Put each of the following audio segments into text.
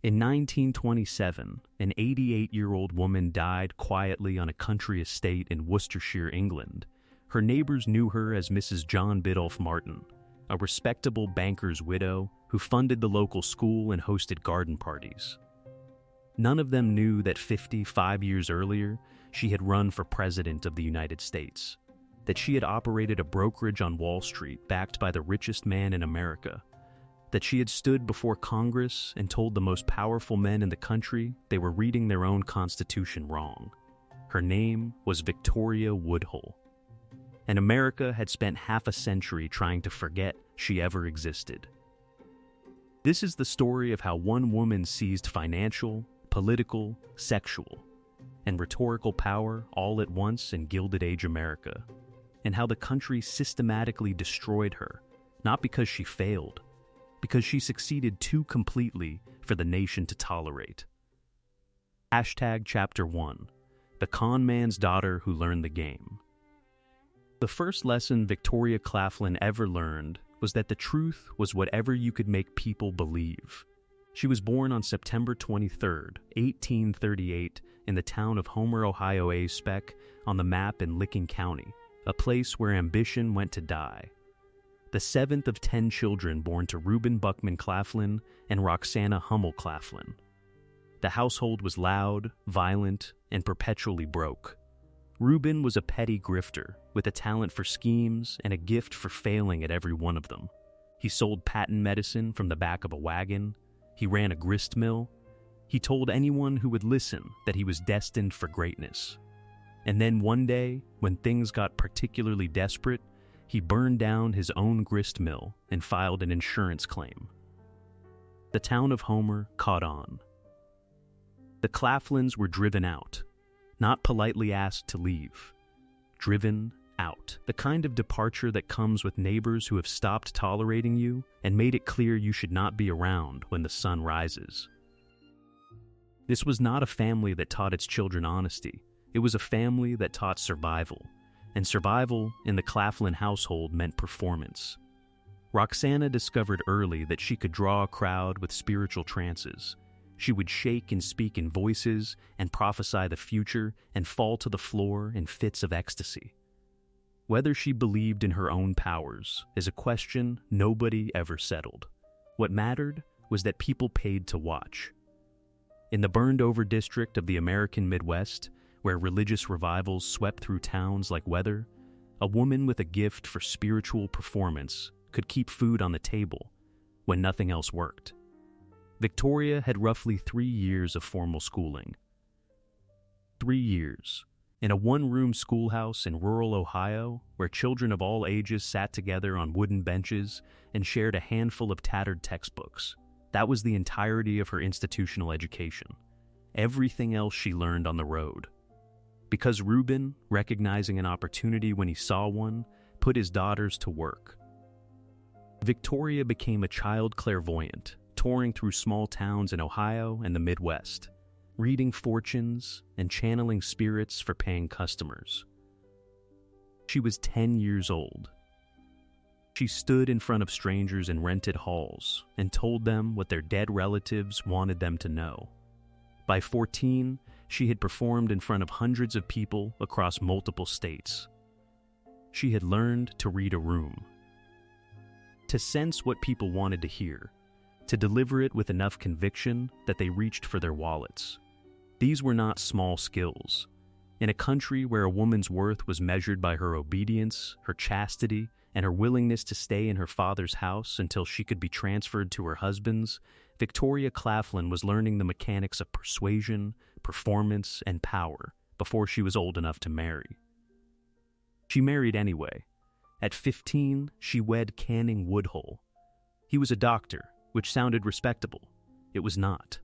In 1927, an 88-year-old woman died quietly on a country estate in Worcestershire, England. Her neighbors knew her as Mrs. John Biddulph Martin, a respectable banker's widow who funded the local school and hosted garden parties. None of them knew that 55 years earlier, she had run for president of the United States, that she had operated a brokerage on Wall Street backed by the richest man in America, that she had stood before Congress and told the most powerful men in the country they were reading their own constitution wrong. Her name was Victoria Woodhull, and America had spent half a century trying to forget she ever existed. This is the story of how one woman seized financial, political, sexual, and rhetorical power all at once in Gilded Age America, and how the country systematically destroyed her, not because she failed, because she succeeded too completely for the nation to tolerate. Chapter 1: The Con Man's Daughter Who Learned the Game. The first lesson Victoria Claflin ever learned was that the truth was whatever you could make people believe. She was born on September 23, 1838, in the town of Homer, Ohio, A-Spec, on the map in Licking County, a place where ambition went to die. The seventh of 10 children born to Reuben Buckman Claflin and Roxana Hummel Claflin. The household was loud, violent, and perpetually broke. Reuben was a petty grifter with a talent for schemes and a gift for failing at every one of them. He sold patent medicine from the back of a wagon. He ran a grist mill. He told anyone who would listen that he was destined for greatness. And then one day, when things got particularly desperate, he burned down his own grist mill and filed an insurance claim. The town of Homer caught on. The Claflins were driven out, not politely asked to leave. Driven out. The kind of departure that comes with neighbors who have stopped tolerating you and made it clear you should not be around when the sun rises. This was not a family that taught its children honesty. It was a family that taught survival. And survival in the Claflin household meant performance. Roxana discovered early that she could draw a crowd with spiritual trances. She would shake and speak in voices and prophesy the future and fall to the floor in fits of ecstasy. Whether she believed in her own powers is a question nobody ever settled. What mattered was that people paid to watch. In the burned-over district of the American Midwest, where religious revivals swept through towns like weather, a woman with a gift for spiritual performance could keep food on the table when nothing else worked. Victoria had roughly 3 years of formal schooling. 3 years. In a one-room schoolhouse in rural Ohio, where children of all ages sat together on wooden benches and shared a handful of tattered textbooks. That was the entirety of her institutional education. Everything else she learned on the road. Because Reuben, recognizing an opportunity when he saw one, put his daughters to work. Victoria became a child clairvoyant, touring through small towns in Ohio and the Midwest, reading fortunes and channeling spirits for paying customers. She was 10 years old. She stood in front of strangers in rented halls and told them what their dead relatives wanted them to know. By 14, she had performed in front of hundreds of people across multiple states. She had learned to read a room, to sense what people wanted to hear, to deliver it with enough conviction that they reached for their wallets. These were not small skills. In a country where a woman's worth was measured by her obedience, her chastity, and her willingness to stay in her father's house until she could be transferred to her husband's, Victoria Claflin was learning the mechanics of persuasion, performance, and power before she was old enough to marry. She married anyway. At 15, she wed Canning Woodhull. He was a doctor, which sounded respectable. It was not.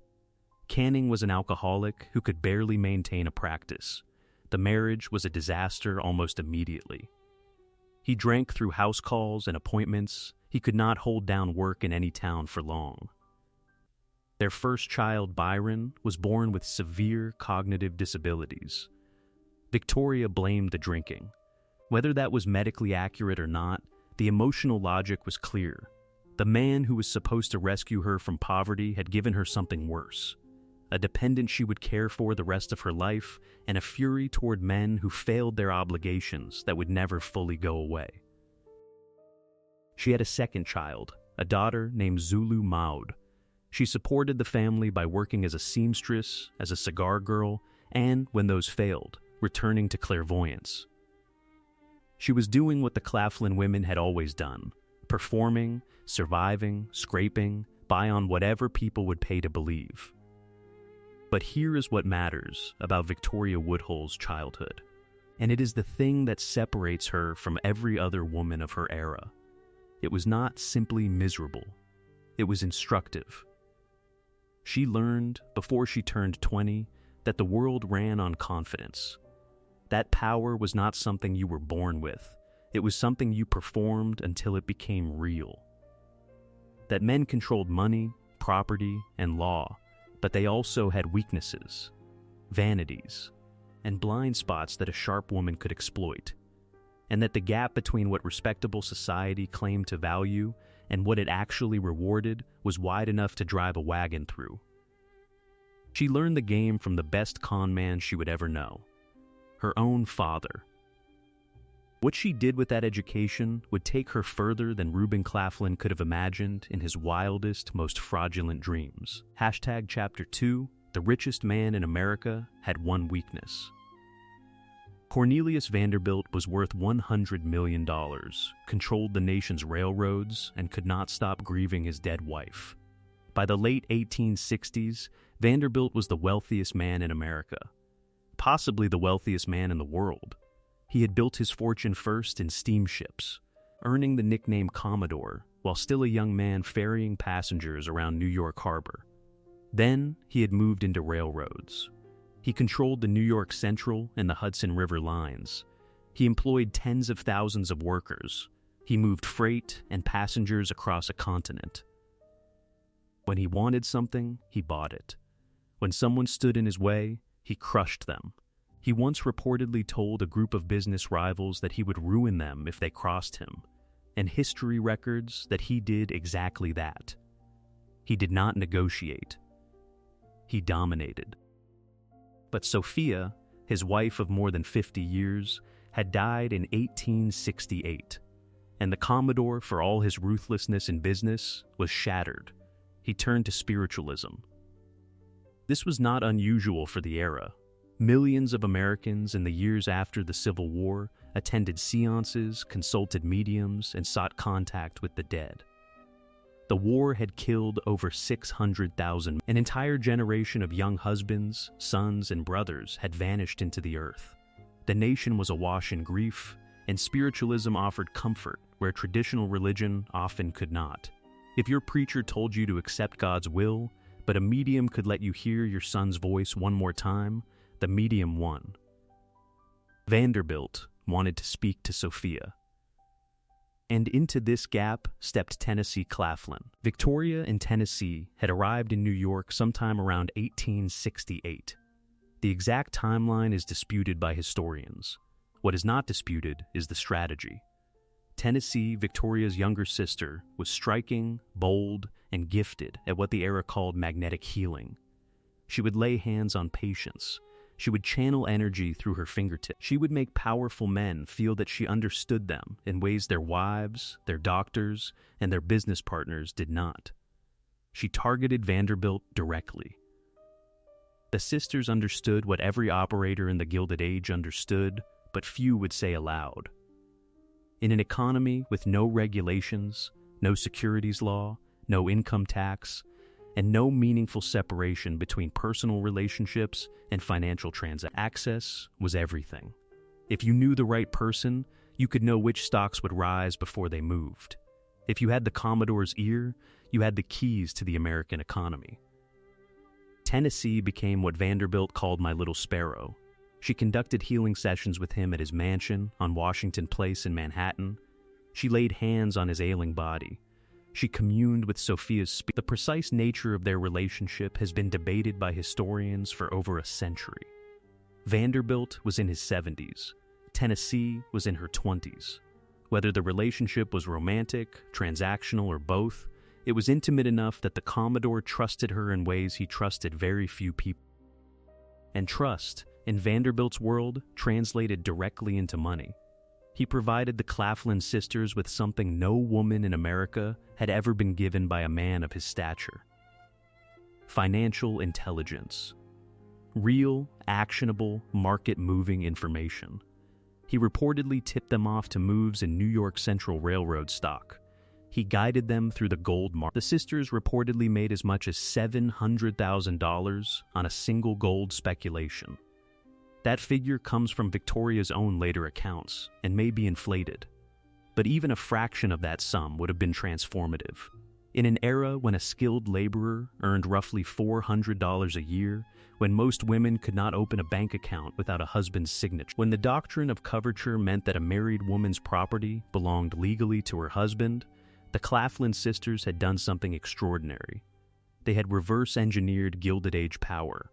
Canning was an alcoholic who could barely maintain a practice. The marriage was a disaster almost immediately. He drank through house calls and appointments. He could not hold down work in any town for long. Their first child, Byron, was born with severe cognitive disabilities. Victoria blamed the drinking. Whether that was medically accurate or not, the emotional logic was clear. The man who was supposed to rescue her from poverty had given her something worse: a dependent she would care for the rest of her life, and a fury toward men who failed their obligations that would never fully go away. She had a second child, a daughter named Zulu Maud. She supported the family by working as a seamstress, as a cigar girl, and, when those failed, returning to clairvoyance. She was doing what the Claflin women had always done: performing, surviving, scraping, by on whatever people would pay to believe. But here is what matters about Victoria Woodhull's childhood, and it is the thing that separates her from every other woman of her era. It was not simply miserable. It was instructive. She learned, before she turned 20, that the world ran on confidence. That power was not something you were born with. It was something you performed until it became real. That men controlled money, property, and law, but they also had weaknesses, vanities, and blind spots that a sharp woman could exploit. And that the gap between what respectable society claimed to value and what it actually rewarded was wide enough to drive a wagon through. She learned the game from the best con man she would ever know: her own father. What she did with that education would take her further than Reuben Claflin could have imagined in his wildest, most fraudulent dreams. Chapter 2, the richest man in America had one weakness. Cornelius Vanderbilt was worth $100 million, controlled the nation's railroads, and could not stop grieving his dead wife. By the late 1860s, Vanderbilt was the wealthiest man in America, possibly the wealthiest man in the world. He had built his fortune first in steamships, earning the nickname Commodore while still a young man ferrying passengers around New York Harbor. Then he had moved into railroads. He controlled the New York Central and the Hudson River lines. He employed tens of thousands of workers. He moved freight and passengers across a continent. When he wanted something, he bought it. When someone stood in his way, he crushed them. He once reportedly told a group of business rivals that he would ruin them if they crossed him, and history records that he did exactly that. He did not negotiate. He dominated. But Sophia, his wife of more than 50 years, had died in 1868, and the Commodore, for all his ruthlessness in business, was shattered. He turned to spiritualism. This was not unusual for the era. Millions of Americans in the years after the Civil War attended seances, consulted mediums, and sought contact with the dead. The war had killed over 600,000. An entire generation of young husbands, sons, and brothers had vanished into the earth. The nation was awash in grief, and spiritualism offered comfort where traditional religion often could not. If your preacher told you to accept God's will, but a medium could let you hear your son's voice one more time, the medium won. Vanderbilt wanted to speak to Sophia. And into this gap stepped Tennessee Claflin. Victoria and Tennessee had arrived in New York sometime around 1868. The exact timeline is disputed by historians. What is not disputed is the strategy. Tennessee, Victoria's younger sister, was striking, bold, and gifted at what the era called magnetic healing. She would lay hands on patients. She would channel energy through her fingertips. She would make powerful men feel that she understood them in ways their wives, their doctors, and their business partners did not. She targeted Vanderbilt directly. The sisters understood what every operator in the Gilded Age understood, but few would say aloud. In an economy with no regulations, no securities law, no income tax, and no meaningful separation between personal relationships and financial transactions, access was everything. If you knew the right person, you could know which stocks would rise before they moved. If you had the Commodore's ear, you had the keys to the American economy. Tennessee became what Vanderbilt called my little sparrow. She conducted healing sessions with him at his mansion on Washington Place in Manhattan. She laid hands on his ailing body. She communed with Sophia's spirit. The precise nature of their relationship has been debated by historians for over a century. Vanderbilt was in his 70s. Tennessee was in her 20s. Whether the relationship was romantic, transactional, or both, it was intimate enough that the Commodore trusted her in ways he trusted very few people. And trust, in Vanderbilt's world, translated directly into money. He provided the Claflin sisters with something no woman in America had ever been given by a man of his stature: financial intelligence. Real, actionable, market-moving information. He reportedly tipped them off to moves in New York Central Railroad stock. He guided them through the gold market. The sisters reportedly made as much as $700,000 on a single gold speculation. That figure comes from Victoria's own later accounts and may be inflated, but even a fraction of that sum would have been transformative. In an era when a skilled laborer earned roughly $400 a year, when most women could not open a bank account without a husband's signature, when the doctrine of coverture meant that a married woman's property belonged legally to her husband, the Claflin sisters had done something extraordinary. They had reverse-engineered Gilded Age power.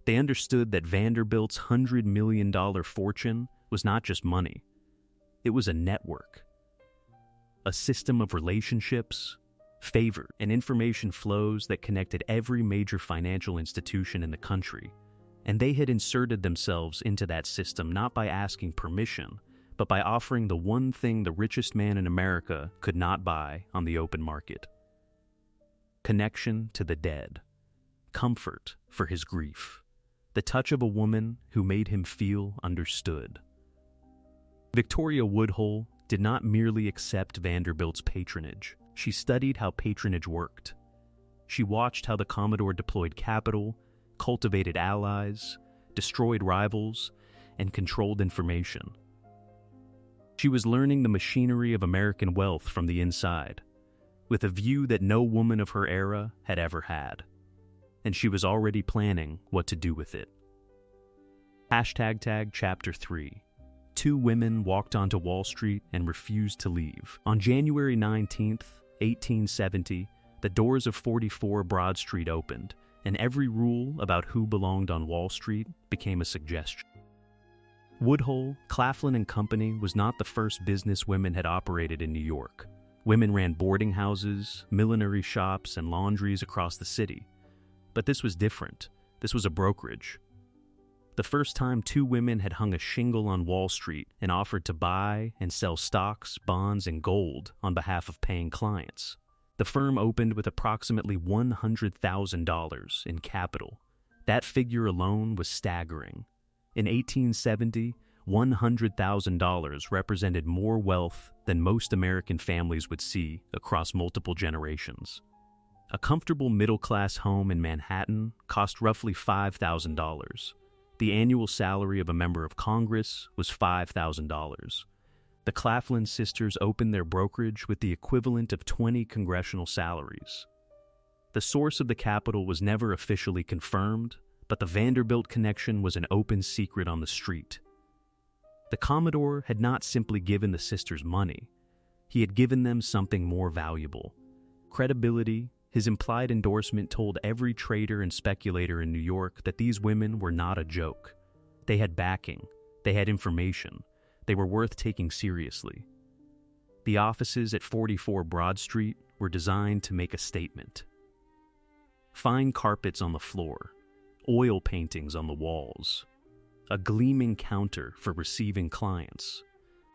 They understood that Vanderbilt's $100 million fortune was not just money. It was a network, a system of relationships, favor, and information flows that connected every major financial institution in the country, and they had inserted themselves into that system not by asking permission, but by offering the one thing the richest man in America could not buy on the open market: connection to the dead, comfort for his grief, the touch of a woman who made him feel understood. Victoria Woodhull did not merely accept Vanderbilt's patronage. She studied how patronage worked. She watched how the Commodore deployed capital, cultivated allies, destroyed rivals, and controlled information. She was learning the machinery of American wealth from the inside, with a view that no woman of her era had ever had, and she was already planning what to do with it. Chapter 3. Two women walked onto Wall Street and refused to leave. On January 19th, 1870, the doors of 44 Broad Street opened, and every rule about who belonged on Wall Street became a suggestion. Woodhull, Claflin and Company was not the first business women had operated in New York. Women ran boarding houses, millinery shops, and laundries across the city. But this was different. This was a brokerage. The first time two women had hung a shingle on Wall Street and offered to buy and sell stocks, bonds, and gold on behalf of paying clients. The firm opened with approximately $100,000 in capital. That figure alone was staggering. In 1870, $100,000 represented more wealth than most American families would see across multiple generations. A comfortable middle-class home in Manhattan cost roughly $5,000. The annual salary of a member of Congress was $5,000. The Claflin sisters opened their brokerage with the equivalent of 20 congressional salaries. The source of the capital was never officially confirmed, but the Vanderbilt connection was an open secret on the street. The Commodore had not simply given the sisters money. He had given them something more valuable: credibility. His implied endorsement told every trader and speculator in New York that these women were not a joke. They had backing. They had information. They were worth taking seriously. The offices at 44 Broad Street were designed to make a statement. Fine carpets on the floor, oil paintings on the walls, a gleaming counter for receiving clients,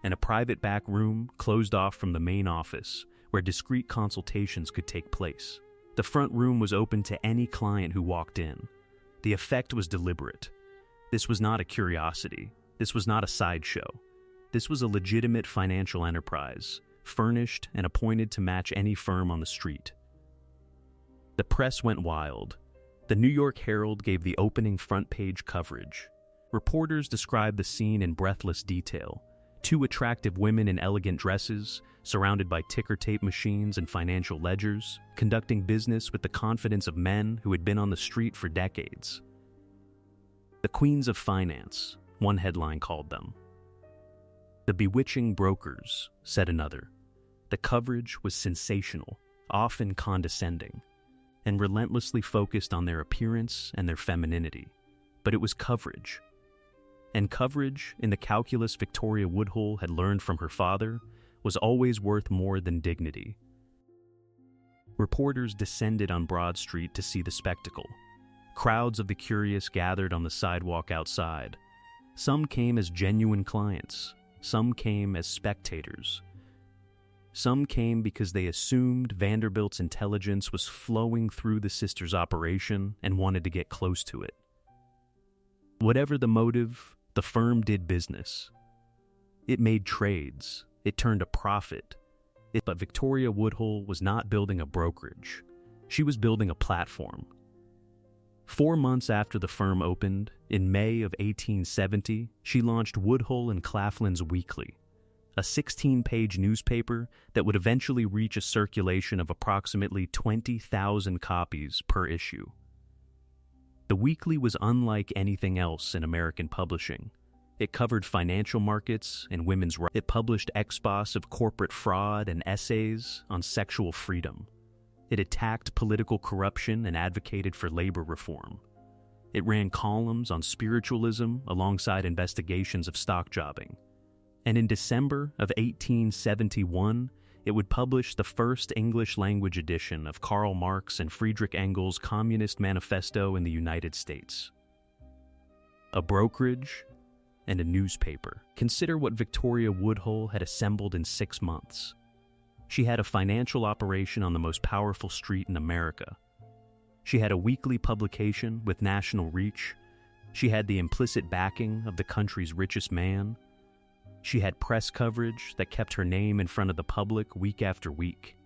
and a private back room closed off from the main office where discreet consultations could take place. The front room was open to any client who walked in. The effect was deliberate. This was not a curiosity. This was not a sideshow. This was a legitimate financial enterprise, furnished and appointed to match any firm on the street. The press went wild. The New York Herald gave the opening front-page coverage. Reporters described the scene in breathless detail. Two attractive women in elegant dresses, surrounded by ticker tape machines and financial ledgers, conducting business with the confidence of men who had been on the street for decades. The Queens of Finance, one headline called them. The bewitching brokers, said another. The coverage was sensational, often condescending, and relentlessly focused on their appearance and their femininity. But it was coverage. And coverage, in the calculus Victoria Woodhull had learned from her father, was always worth more than dignity. Reporters descended on Broad Street to see the spectacle. Crowds of the curious gathered on the sidewalk outside. Some came as genuine clients. Some came as spectators. Some came because they assumed Vanderbilt's intelligence was flowing through the sisters' operation and wanted to get close to it. Whatever the motive, the firm did business. It made trades. It turned a profit. But Victoria Woodhull was not building a brokerage. She was building a platform. 4 months after the firm opened, in May of 1870, she launched Woodhull and Claflin's Weekly, a 16-page newspaper that would eventually reach a circulation of approximately 20,000 copies per issue. The Weekly was unlike anything else in American publishing. It covered financial markets and women's rights. It published expos of corporate fraud and essays on sexual freedom. It attacked political corruption and advocated for labor reform. It ran columns on spiritualism alongside investigations of stock jobbing. And in December of 1871, it would publish the first English-language edition of Karl Marx and Friedrich Engels' Communist Manifesto in the United States. A brokerage and a newspaper. Consider what Victoria Woodhull had assembled in 6 months. She had a financial operation on the most powerful street in America. She had a weekly publication with national reach. She had the implicit backing of the country's richest man. She had press coverage that kept her name in front of the public week after week.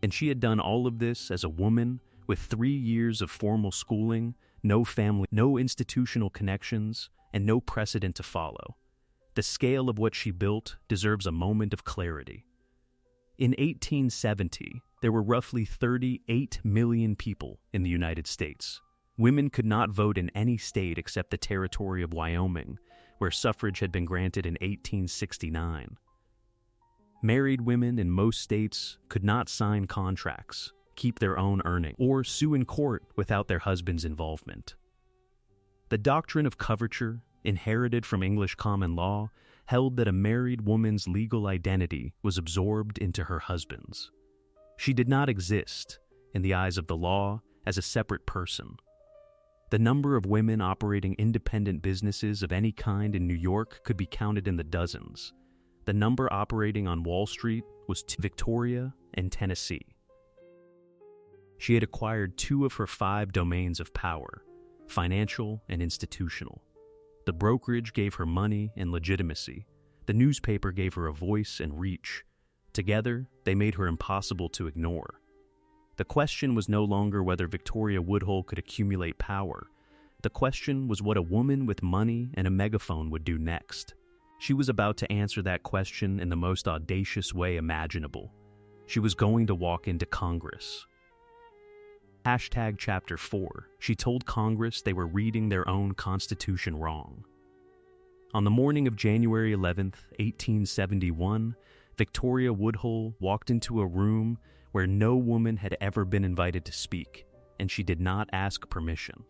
And she had done all of this as a woman with 3 years of formal schooling, no family, no institutional connections, and no precedent to follow. The scale of what she built deserves a moment of clarity. In 1870, there were roughly 38 million people in the United States. Women could not vote in any state except the territory of Wyoming, where suffrage had been granted in 1869. Married women in most states could not sign contracts, keep their own earnings, or sue in court without their husband's involvement. The doctrine of coverture, inherited from English common law, held that a married woman's legal identity was absorbed into her husband's. She did not exist, in the eyes of the law, as a separate person. The number of women operating independent businesses of any kind in New York could be counted in the dozens. The number operating on Wall Street was Victoria and Tennessee. She had acquired 2 of her 5 domains of power, financial and institutional. The brokerage gave her money and legitimacy. The newspaper gave her a voice and reach. Together, they made her impossible to ignore. The question was no longer whether Victoria Woodhull could accumulate power. The question was what a woman with money and a megaphone would do next. She was about to answer that question in the most audacious way imaginable. She was going to walk into Congress. Chapter 4. She told Congress they were reading their own Constitution wrong. On the morning of January 11th, 1871, Victoria Woodhull walked into a room where no woman had ever been invited to speak, and she did not ask permission.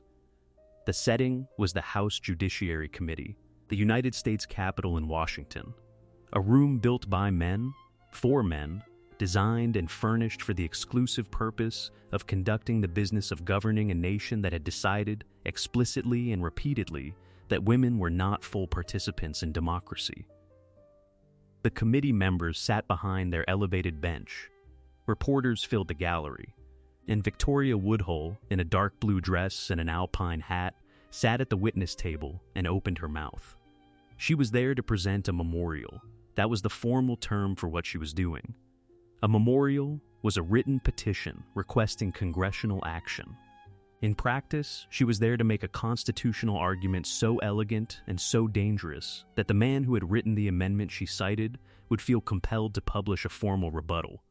The setting was the House Judiciary Committee, the United States Capitol in Washington, a room built by men, for men, designed and furnished for the exclusive purpose of conducting the business of governing a nation that had decided, explicitly and repeatedly, that women were not full participants in democracy. The committee members sat behind their elevated bench. Reporters filled the gallery, and Victoria Woodhull, in a dark blue dress and an alpine hat, sat at the witness table and opened her mouth. She was there to present a memorial. That was the formal term for what she was doing. A memorial was a written petition requesting congressional action. In practice, she was there to make a constitutional argument so elegant and so dangerous that the man who had written the amendment she cited would feel compelled to publish a formal rebuttal.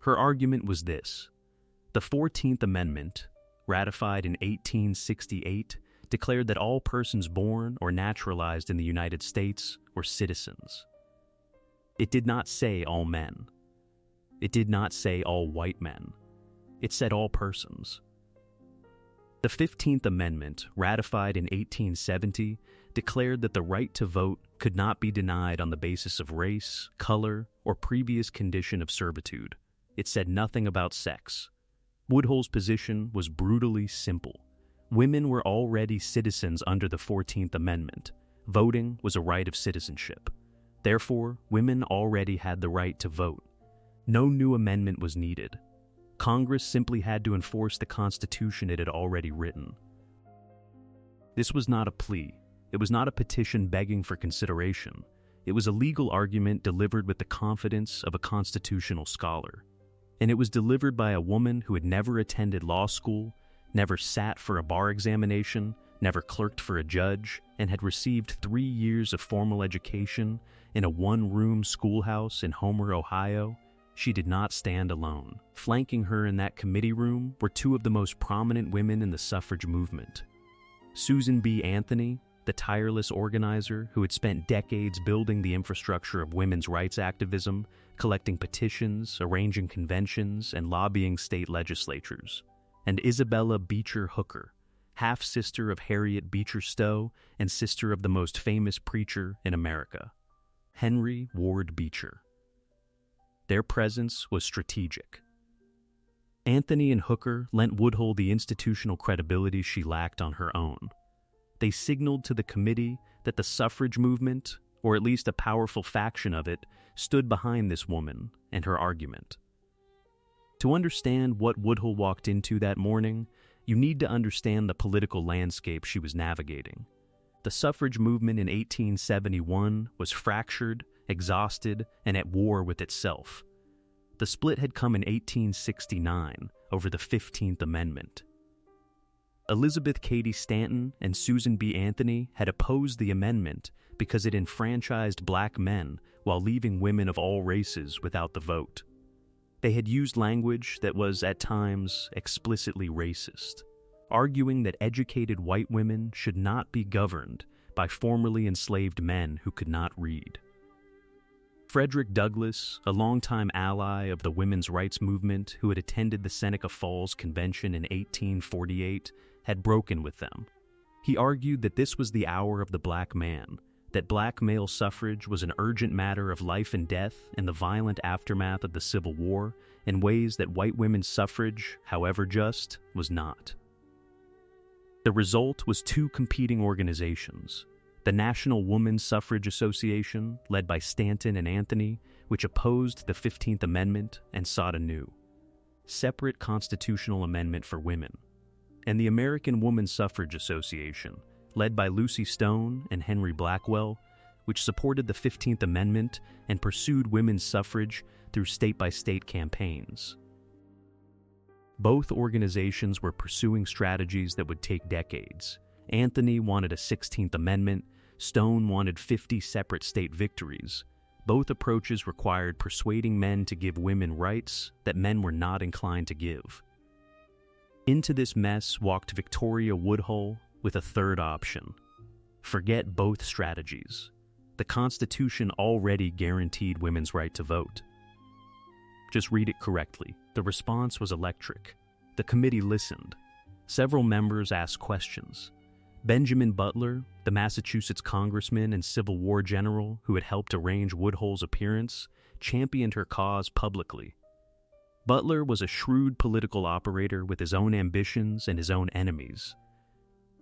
Her argument was this: the 14th Amendment, ratified in 1868, declared that all persons born or naturalized in the United States were citizens. It did not say all men. It did not say all white men. It said all persons. The 15th Amendment, ratified in 1870, declared that the right to vote could not be denied on the basis of race, color, or previous condition of servitude. It said nothing about sex. Woodhull's position was brutally simple. Women were already citizens under the 14th Amendment. Voting was a right of citizenship. Therefore, women already had the right to vote. No new amendment was needed. Congress simply had to enforce the Constitution it had already written. This was not a plea. It was not a petition begging for consideration. It was a legal argument delivered with the confidence of a constitutional scholar. And it was delivered by a woman who had never attended law school, never sat for a bar examination, never clerked for a judge, and had received 3 years of formal education in a one-room schoolhouse in Homer, Ohio. She did not stand alone. Flanking her in that committee room were two of the most prominent women in the suffrage movement. Susan B. Anthony, the tireless organizer who had spent decades building the infrastructure of women's rights activism, collecting petitions, arranging conventions, and lobbying state legislatures. And Isabella Beecher Hooker, half-sister of Harriet Beecher Stowe and sister of the most famous preacher in America, Henry Ward Beecher. Their presence was strategic. Anthony and Hooker lent Woodhull the institutional credibility she lacked on her own. They signaled to the committee that the suffrage movement, or at least a powerful faction of it, stood behind this woman and her argument. To understand what Woodhull walked into that morning, you need to understand the political landscape she was navigating. The suffrage movement in 1871 was fractured, exhausted, and at war with itself. The split had come in 1869 over the 15th Amendment. Elizabeth Cady Stanton and Susan B. Anthony had opposed the amendment because it enfranchised black men while leaving women of all races without the vote. They had used language that was, at times, explicitly racist, arguing that educated white women should not be governed by formerly enslaved men who could not read. Frederick Douglass, a longtime ally of the women's rights movement who had attended the Seneca Falls Convention in 1848, had broken with them. He argued that this was the hour of the black man, that black male suffrage was an urgent matter of life and death in the violent aftermath of the Civil War in ways that white women's suffrage, however just, was not. The result was two competing organizations: the National Woman's Suffrage Association, led by Stanton and Anthony, which opposed the 15th Amendment and sought a new, separate constitutional amendment for women, and the American Woman Suffrage Association, led by Lucy Stone and Henry Blackwell, which supported the 15th Amendment and pursued women's suffrage through state-by-state campaigns. Both organizations were pursuing strategies that would take decades. Anthony wanted a 16th Amendment, Stone wanted 50 separate state victories. Both approaches required persuading men to give women rights that men were not inclined to give. Into this mess walked Victoria Woodhull with a third option: forget both strategies. The Constitution already guaranteed women's right to vote. Just read it correctly. The response was electric. The committee listened. Several members asked questions. Benjamin Butler, the Massachusetts congressman and Civil War general who had helped arrange Woodhull's appearance, championed her cause publicly. Butler was a shrewd political operator with his own ambitions and his own enemies.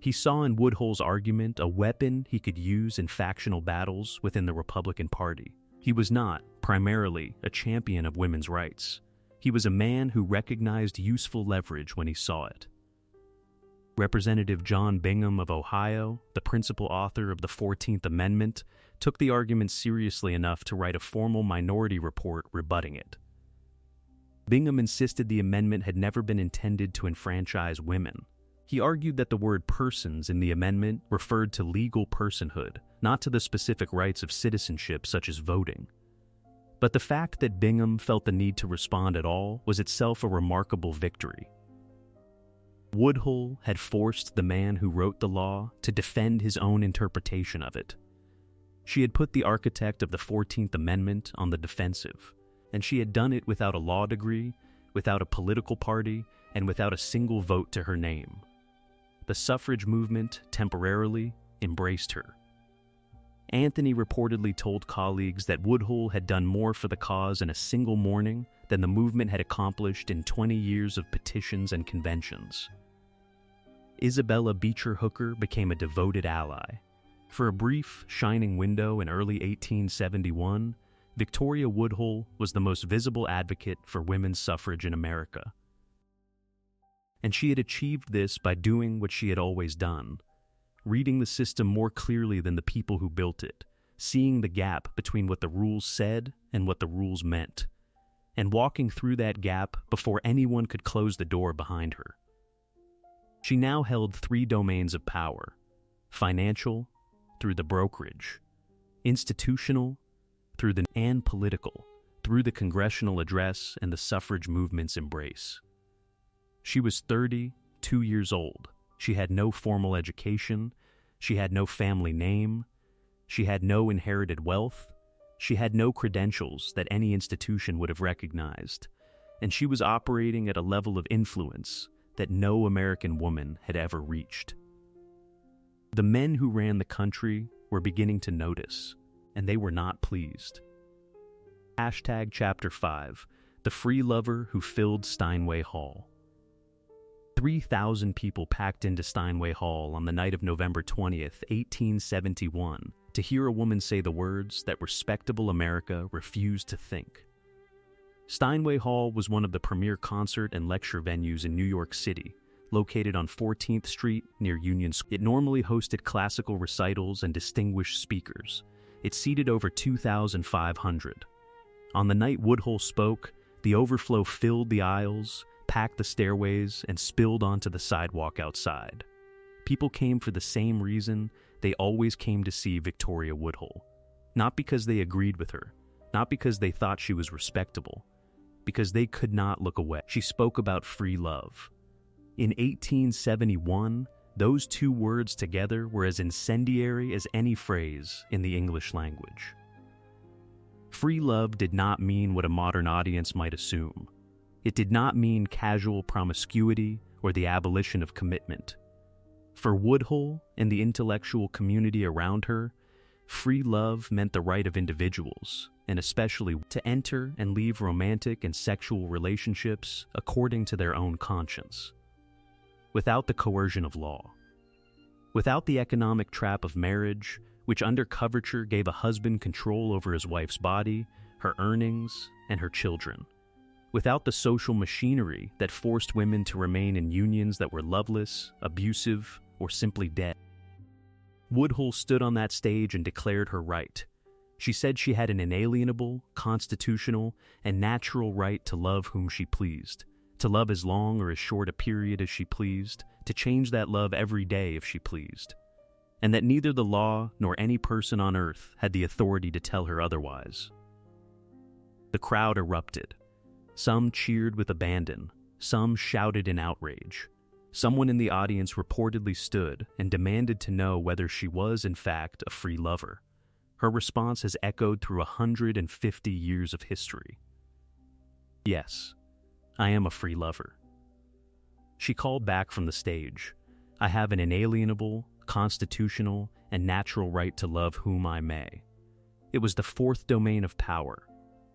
He saw in Woodhull's argument a weapon he could use in factional battles within the Republican Party. He was not, primarily, a champion of women's rights. He was a man who recognized useful leverage when he saw it. Representative John Bingham of Ohio, the principal author of the 14th Amendment, took the argument seriously enough to write a formal minority report rebutting it. Bingham insisted the amendment had never been intended to enfranchise women. He argued that the word persons in the amendment referred to legal personhood, not to the specific rights of citizenship such as voting. But the fact that Bingham felt the need to respond at all was itself a remarkable victory. Woodhull had forced the man who wrote the law to defend his own interpretation of it. She had put the architect of the 14th Amendment on the defensive, and she had done it without a law degree, without a political party, and without a single vote to her name. the suffrage movement temporarily embraced her. Anthony reportedly told colleagues that Woodhull had done more for the cause in a single morning than the movement had accomplished in 20 years of petitions and conventions. Isabella Beecher Hooker became a devoted ally. For a brief, shining window in early 1871, Victoria Woodhull was the most visible advocate for women's suffrage in America. And she had achieved this by doing what she had always done: reading the system more clearly than the people who built it, seeing the gap between what the rules said and what the rules meant, and walking through that gap before anyone could close the door behind her. She now held 3 domains of power: financial, through the brokerage; institutional, and political, through the congressional address and the suffrage movement's embrace. She was 32 years old. She had no formal education. She had no family name. She had no inherited wealth. She had no credentials that any institution would have recognized. And she was operating at a level of influence that no American woman had ever reached. The men who ran the country were beginning to notice, and they were not pleased. Chapter 5, The Free Lover Who Filled Steinway Hall. 3,000 people packed into Steinway Hall on the night of November 20th, 1871, to hear a woman say the words that respectable America refused to think. Steinway Hall was one of the premier concert and lecture venues in New York City, located on 14th Street near Union Square. It normally hosted classical recitals and distinguished speakers. It seated over 2,500. On the night Woodhull spoke, the overflow filled the aisles, packed the stairways, and spilled onto the sidewalk outside. People came for the same reason they always came to see Victoria Woodhull. Not because they agreed with her, not because they thought she was respectable, because they could not look away. She spoke about free love. In 1871, those 2 words together were as incendiary as any phrase in the English language. Free love did not mean what a modern audience might assume. It did not mean casual promiscuity or the abolition of commitment. For Woodhull and the intellectual community around her, free love meant the right of individuals, and especially to enter and leave romantic and sexual relationships according to their own conscience, without the coercion of law. Without the economic trap of marriage, which under coverture gave a husband control over his wife's body, her earnings, and her children. Without the social machinery that forced women to remain in unions that were loveless, abusive, or simply dead. Woodhull stood on that stage and declared her right. She said she had an inalienable, constitutional, and natural right to love whom she pleased, to love as long or as short a period as she pleased, to change that love every day if she pleased, and that neither the law nor any person on earth had the authority to tell her otherwise. The crowd erupted. Some cheered with abandon, some shouted in outrage. Someone in the audience reportedly stood and demanded to know whether she was, in fact, a free lover. Her response has echoed through 150 years of history. Yes, I am a free lover. She called back from the stage. I have an inalienable, constitutional, and natural right to love whom I may. It was the 4th domain of power,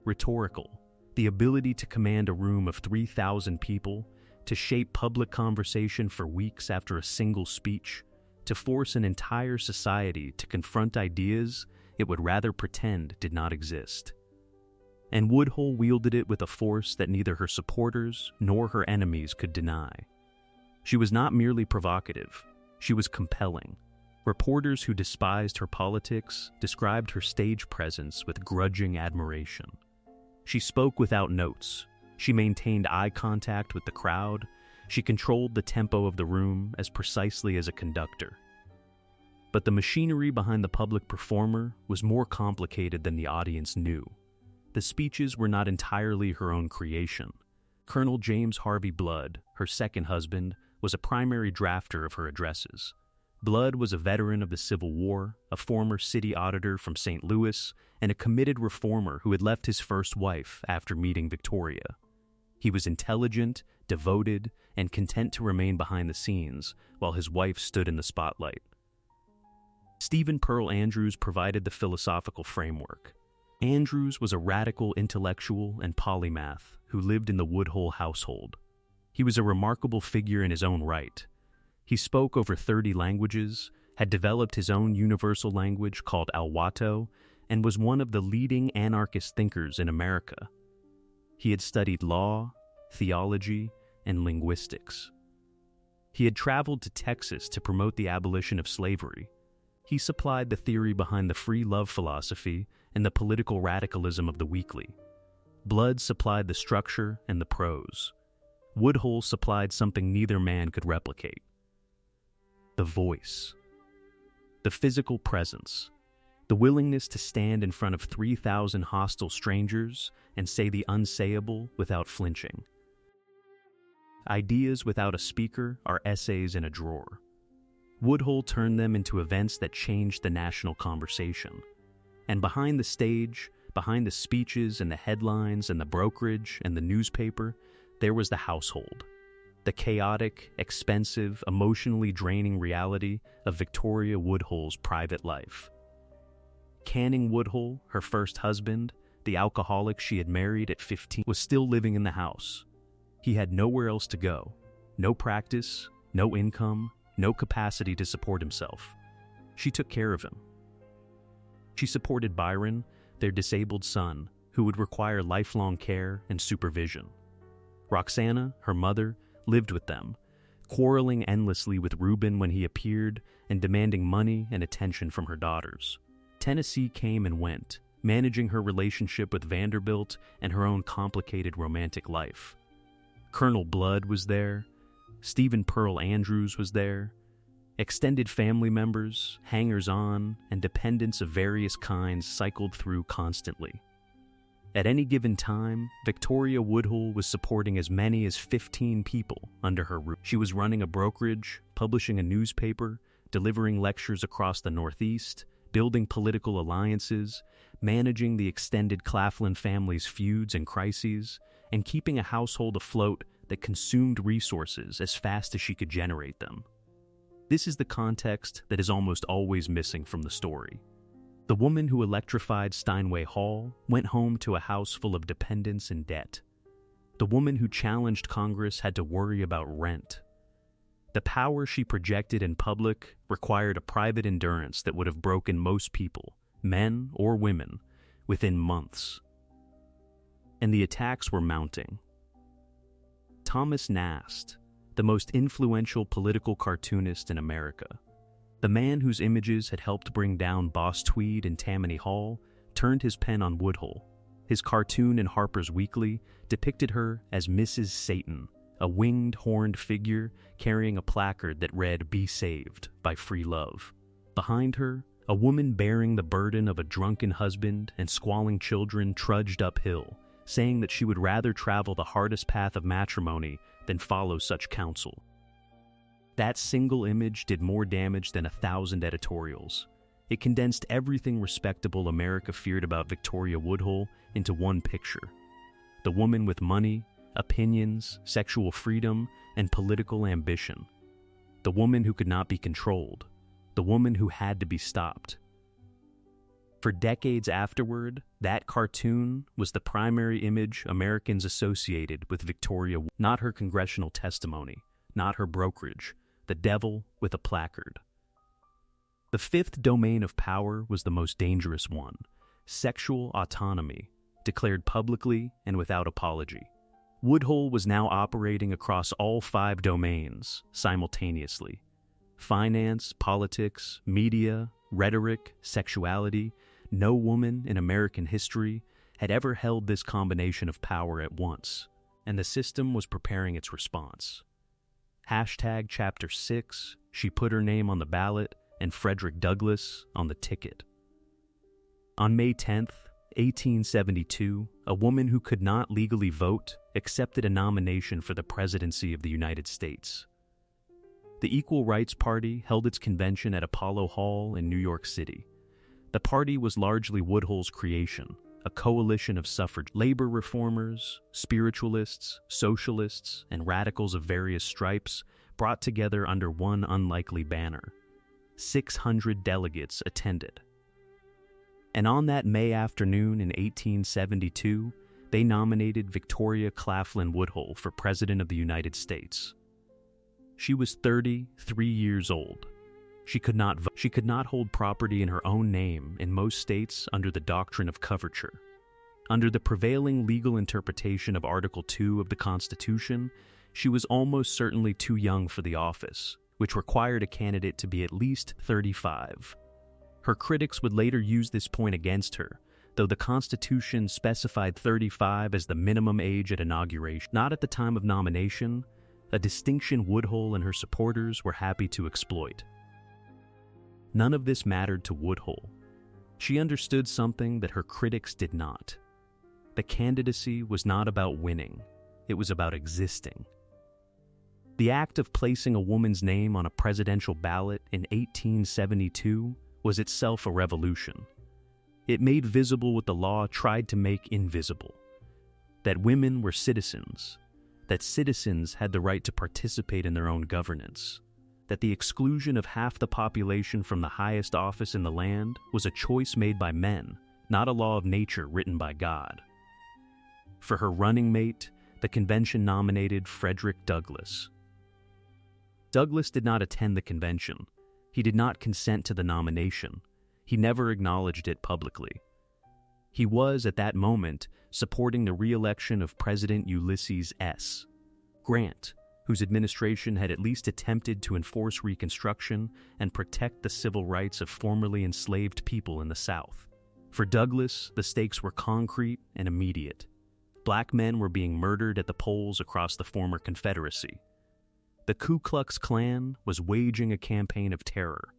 rhetorical, the ability to command a room of 3,000 people, to shape public conversation for weeks after a single speech, to force an entire society to confront ideas it would rather pretend did not exist. And Woodhull wielded it with a force that neither her supporters nor her enemies could deny. She was not merely provocative, she was compelling. Reporters who despised her politics described her stage presence with grudging admiration. She spoke without notes. She maintained eye contact with the crowd. She controlled the tempo of the room as precisely as a conductor. But the machinery behind the public performer was more complicated than the audience knew. The speeches were not entirely her own creation. Colonel James Harvey Blood, her second husband, was a primary drafter of her addresses. Blood was a veteran of the Civil War, a former city auditor from St. Louis, and a committed reformer who had left his first wife after meeting Victoria. He was intelligent, devoted, and content to remain behind the scenes while his wife stood in the spotlight. Stephen Pearl Andrews provided the philosophical framework. Andrews was a radical intellectual and polymath who lived in the Woodhull household. He was a remarkable figure in his own right. He spoke over 30 languages, had developed his own universal language called Alwato, and was one of the leading anarchist thinkers in America. He had studied law, theology, and linguistics. He had traveled to Texas to promote the abolition of slavery. He supplied the theory behind the free love philosophy and the political radicalism of the weekly. Blood supplied the structure and the prose. Woodhull supplied something neither man could replicate: the voice, the physical presence, the willingness to stand in front of 3,000 hostile strangers and say the unsayable without flinching. Ideas without a speaker are essays in a drawer. Woodhull turned them into events that changed the national conversation. And behind the stage, behind the speeches and the headlines and the brokerage and the newspaper, there was the household. The chaotic, expensive, emotionally draining reality of Victoria Woodhull's private life. Canning Woodhull, her first husband, the alcoholic she had married at 15, was still living in the house. He had nowhere else to go, no practice, no income, no capacity to support himself. She took care of him. She supported Byron, their disabled son, who would require lifelong care and supervision. Roxana, her mother, lived with them, quarreling endlessly with Reuben when he appeared and demanding money and attention from her daughters. Tennessee came and went, managing her relationship with Vanderbilt and her own complicated romantic life. Colonel Blood was there. Stephen Pearl Andrews was there. Extended family members, hangers-on, and dependents of various kinds cycled through constantly. At any given time, Victoria Woodhull was supporting as many as 15 people under her roof. She was running a brokerage, publishing a newspaper, delivering lectures across the Northeast, building political alliances, managing the extended Claflin family's feuds and crises, and keeping a household afloat that consumed resources as fast as she could generate them. This is the context that is almost always missing from the story. The woman who electrified Steinway Hall went home to a house full of dependents and debt. The woman who challenged Congress had to worry about rent. The power she projected in public required a private endurance that would have broken most people, men or women, within months. And the attacks were mounting. Thomas Nast, the most influential political cartoonist in America, the man whose images had helped bring down Boss Tweed and Tammany Hall, turned his pen on Woodhull. His cartoon in Harper's Weekly depicted her as Mrs. Satan, a winged, horned figure carrying a placard that read, "Be saved by free love." Behind her, a woman bearing the burden of a drunken husband and squalling children trudged uphill, saying that she would rather travel the hardest path of matrimony than follow such counsel. That single image did more damage than 1,000 editorials. It condensed everything respectable America feared about Victoria Woodhull into one picture: the woman with money, opinions, sexual freedom, and political ambition. The woman who could not be controlled. The woman who had to be stopped. For decades afterward, that cartoon was the primary image Americans associated with Victoria, not her congressional testimony, not her brokerage, the devil with a placard. The fifth domain of power was the most dangerous one: sexual autonomy, declared publicly and without apology. Woodhull was now operating across all 5 domains simultaneously: finance, politics, media, rhetoric, sexuality. No woman in American history had ever held this combination of power at once, and the system was preparing its response. Hashtag Chapter 6, she put her name on the ballot and Frederick Douglass on the ticket. On May 10th, 1872, a woman who could not legally vote accepted a nomination for the presidency of the United States. The Equal Rights Party held its convention at Apollo Hall in New York City. The party was largely Woodhull's creation, a coalition of suffrage labor reformers, spiritualists, socialists, and radicals of various stripes brought together under one unlikely banner. 600 delegates attended. And on that May afternoon in 1872, they nominated Victoria Woodhull for President of the United States. She was 33 years old. She could not vote. She could not hold property in her own name in most states under the doctrine of coverture. Under the prevailing legal interpretation of Article 2 of the Constitution, she was almost certainly too young for the office, which required a candidate to be at least 35. Her critics would later use this point against her, though the Constitution specified 35 as the minimum age at inauguration. Not at the time of nomination, a distinction Woodhull and her supporters were happy to exploit. None of this mattered to Woodhull. She understood something that her critics did not. The candidacy was not about winning, it was about existing. The act of placing a woman's name on a presidential ballot in 1872 was itself a revolution. It made visible what the law tried to make invisible: that women were citizens, that citizens had the right to participate in their own governance, that the exclusion of half the population from the highest office in the land was a choice made by men, not a law of nature written by God. For her running mate, the convention nominated Frederick Douglass. Douglass did not attend the convention. He did not consent to the nomination. He never acknowledged it publicly. He was, at that moment, supporting the re-election of President Ulysses S. Grant, whose administration had at least attempted to enforce Reconstruction and protect the civil rights of formerly enslaved people in the South. For Douglass, the stakes were concrete and immediate. Black men were being murdered at the polls across the former Confederacy. The Ku Klux Klan was waging a campaign of terror.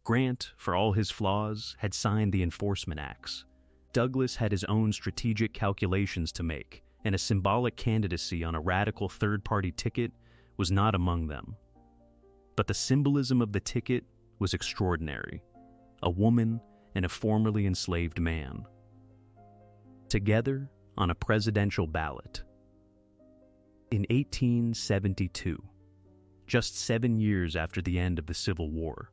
Grant, for all his flaws, had signed the Enforcement Acts. Douglass had his own strategic calculations to make, and a symbolic candidacy on a radical third-party ticket was not among them. But the symbolism of the ticket was extraordinary: a woman and a formerly enslaved man, together on a presidential ballot. In 1872, just 7 years after the end of the Civil War,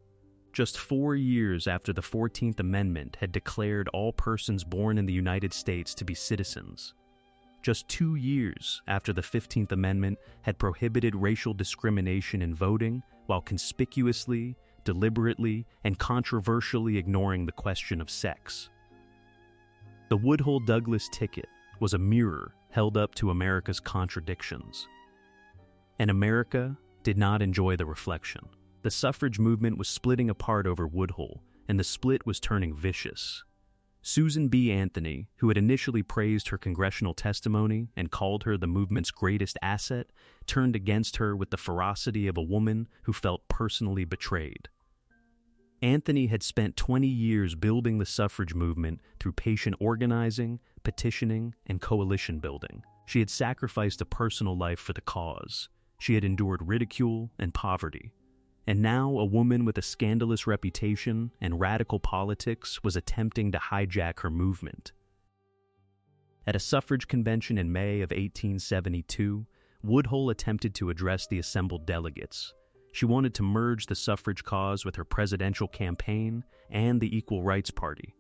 just 4 years after the 14th Amendment had declared all persons born in the United States to be citizens, just 2 years after the 15th Amendment had prohibited racial discrimination in voting while conspicuously, deliberately, and controversially ignoring the question of sex. The Woodhull-Douglass ticket was a mirror held up to America's contradictions. And America did not enjoy the reflection. The suffrage movement was splitting apart over Woodhull, and the split was turning vicious. Susan B. Anthony, who had initially praised her congressional testimony and called her the movement's greatest asset, turned against her with the ferocity of a woman who felt personally betrayed. Anthony had spent 20 years building the suffrage movement through patient organizing, petitioning, and coalition building. She had sacrificed a personal life for the cause. She had endured ridicule and poverty. And now a woman with a scandalous reputation and radical politics was attempting to hijack her movement. At a suffrage convention in May of 1872, Woodhull attempted to address the assembled delegates. She wanted to merge the suffrage cause with her presidential campaign and the Equal Rights Party.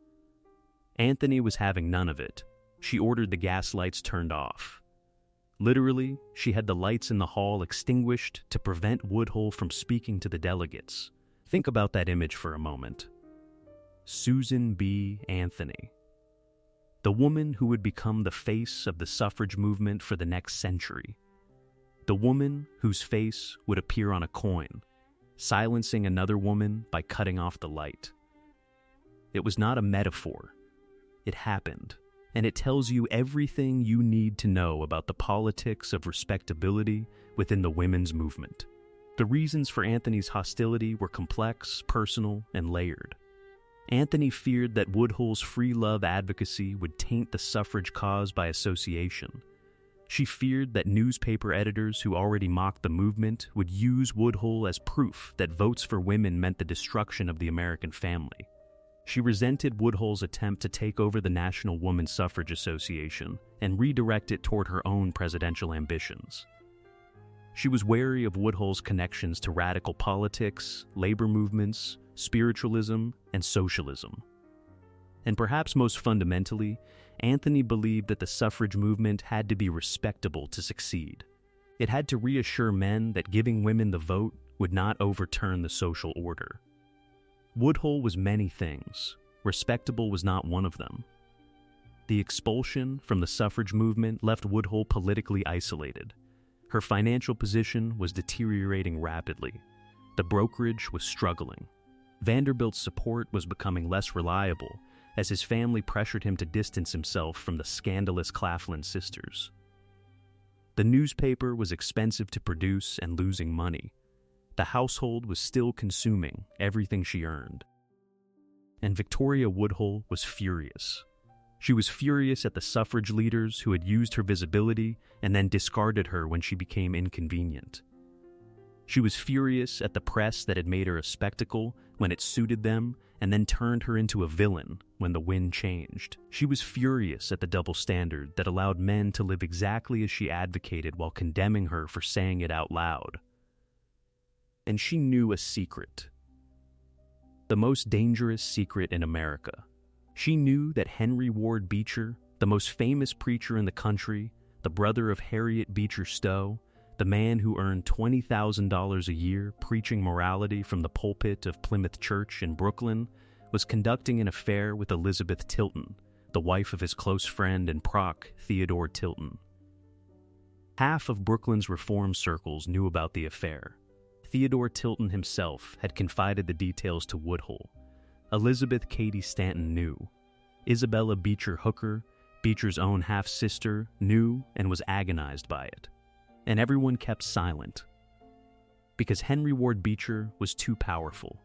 Anthony was having none of it. She ordered the gas lights turned off. Literally, she had the lights in the hall extinguished to prevent Woodhull from speaking to the delegates. Think about that image for a moment. Susan B. Anthony, the woman who would become the face of the suffrage movement for the next century. The woman whose face would appear on a coin, silencing another woman by cutting off the light. It was not a metaphor. It happened. And it tells you everything you need to know about the politics of respectability within the women's movement. The reasons for Anthony's hostility were complex, personal, and layered. Anthony feared that Woodhull's free love advocacy would taint the suffrage cause by association. She feared that newspaper editors who already mocked the movement would use Woodhull as proof that votes for women meant the destruction of the American family. She resented Woodhull's attempt to take over the National Woman Suffrage Association and redirect it toward her own presidential ambitions. She was wary of Woodhull's connections to radical politics, labor movements, spiritualism, and socialism. And perhaps most fundamentally, Anthony believed that the suffrage movement had to be respectable to succeed. It had to reassure men that giving women the vote would not overturn the social order. Woodhull was many things. Respectable was not one of them. The expulsion from the suffrage movement left Woodhull politically isolated. Her financial position was deteriorating rapidly. The brokerage was struggling. Vanderbilt's support was becoming less reliable as his family pressured him to distance himself from the scandalous Claflin sisters. The newspaper was expensive to produce and losing money. The household was still consuming everything she earned. And Victoria Woodhull was furious. She was furious at the suffrage leaders who had used her visibility and then discarded her when she became inconvenient. She was furious at the press that had made her a spectacle when it suited them and then turned her into a villain when the wind changed. She was furious at the double standard that allowed men to live exactly as she advocated while condemning her for saying it out loud. And she knew a secret. The most dangerous secret in America. She knew that Henry Ward Beecher, the most famous preacher in the country, the brother of Harriet Beecher Stowe, the man who earned $20,000 a year preaching morality from the pulpit of Plymouth Church in Brooklyn, was conducting an affair with Elizabeth Tilton, the wife of his close friend and proc, Theodore Tilton. Half of Brooklyn's reform circles knew about the affair. Theodore Tilton himself had confided the details to Woodhull. Elizabeth Cady Stanton knew. Isabella Beecher Hooker, Beecher's own half-sister, knew and was agonized by it. And everyone kept silent. Because Henry Ward Beecher was too powerful,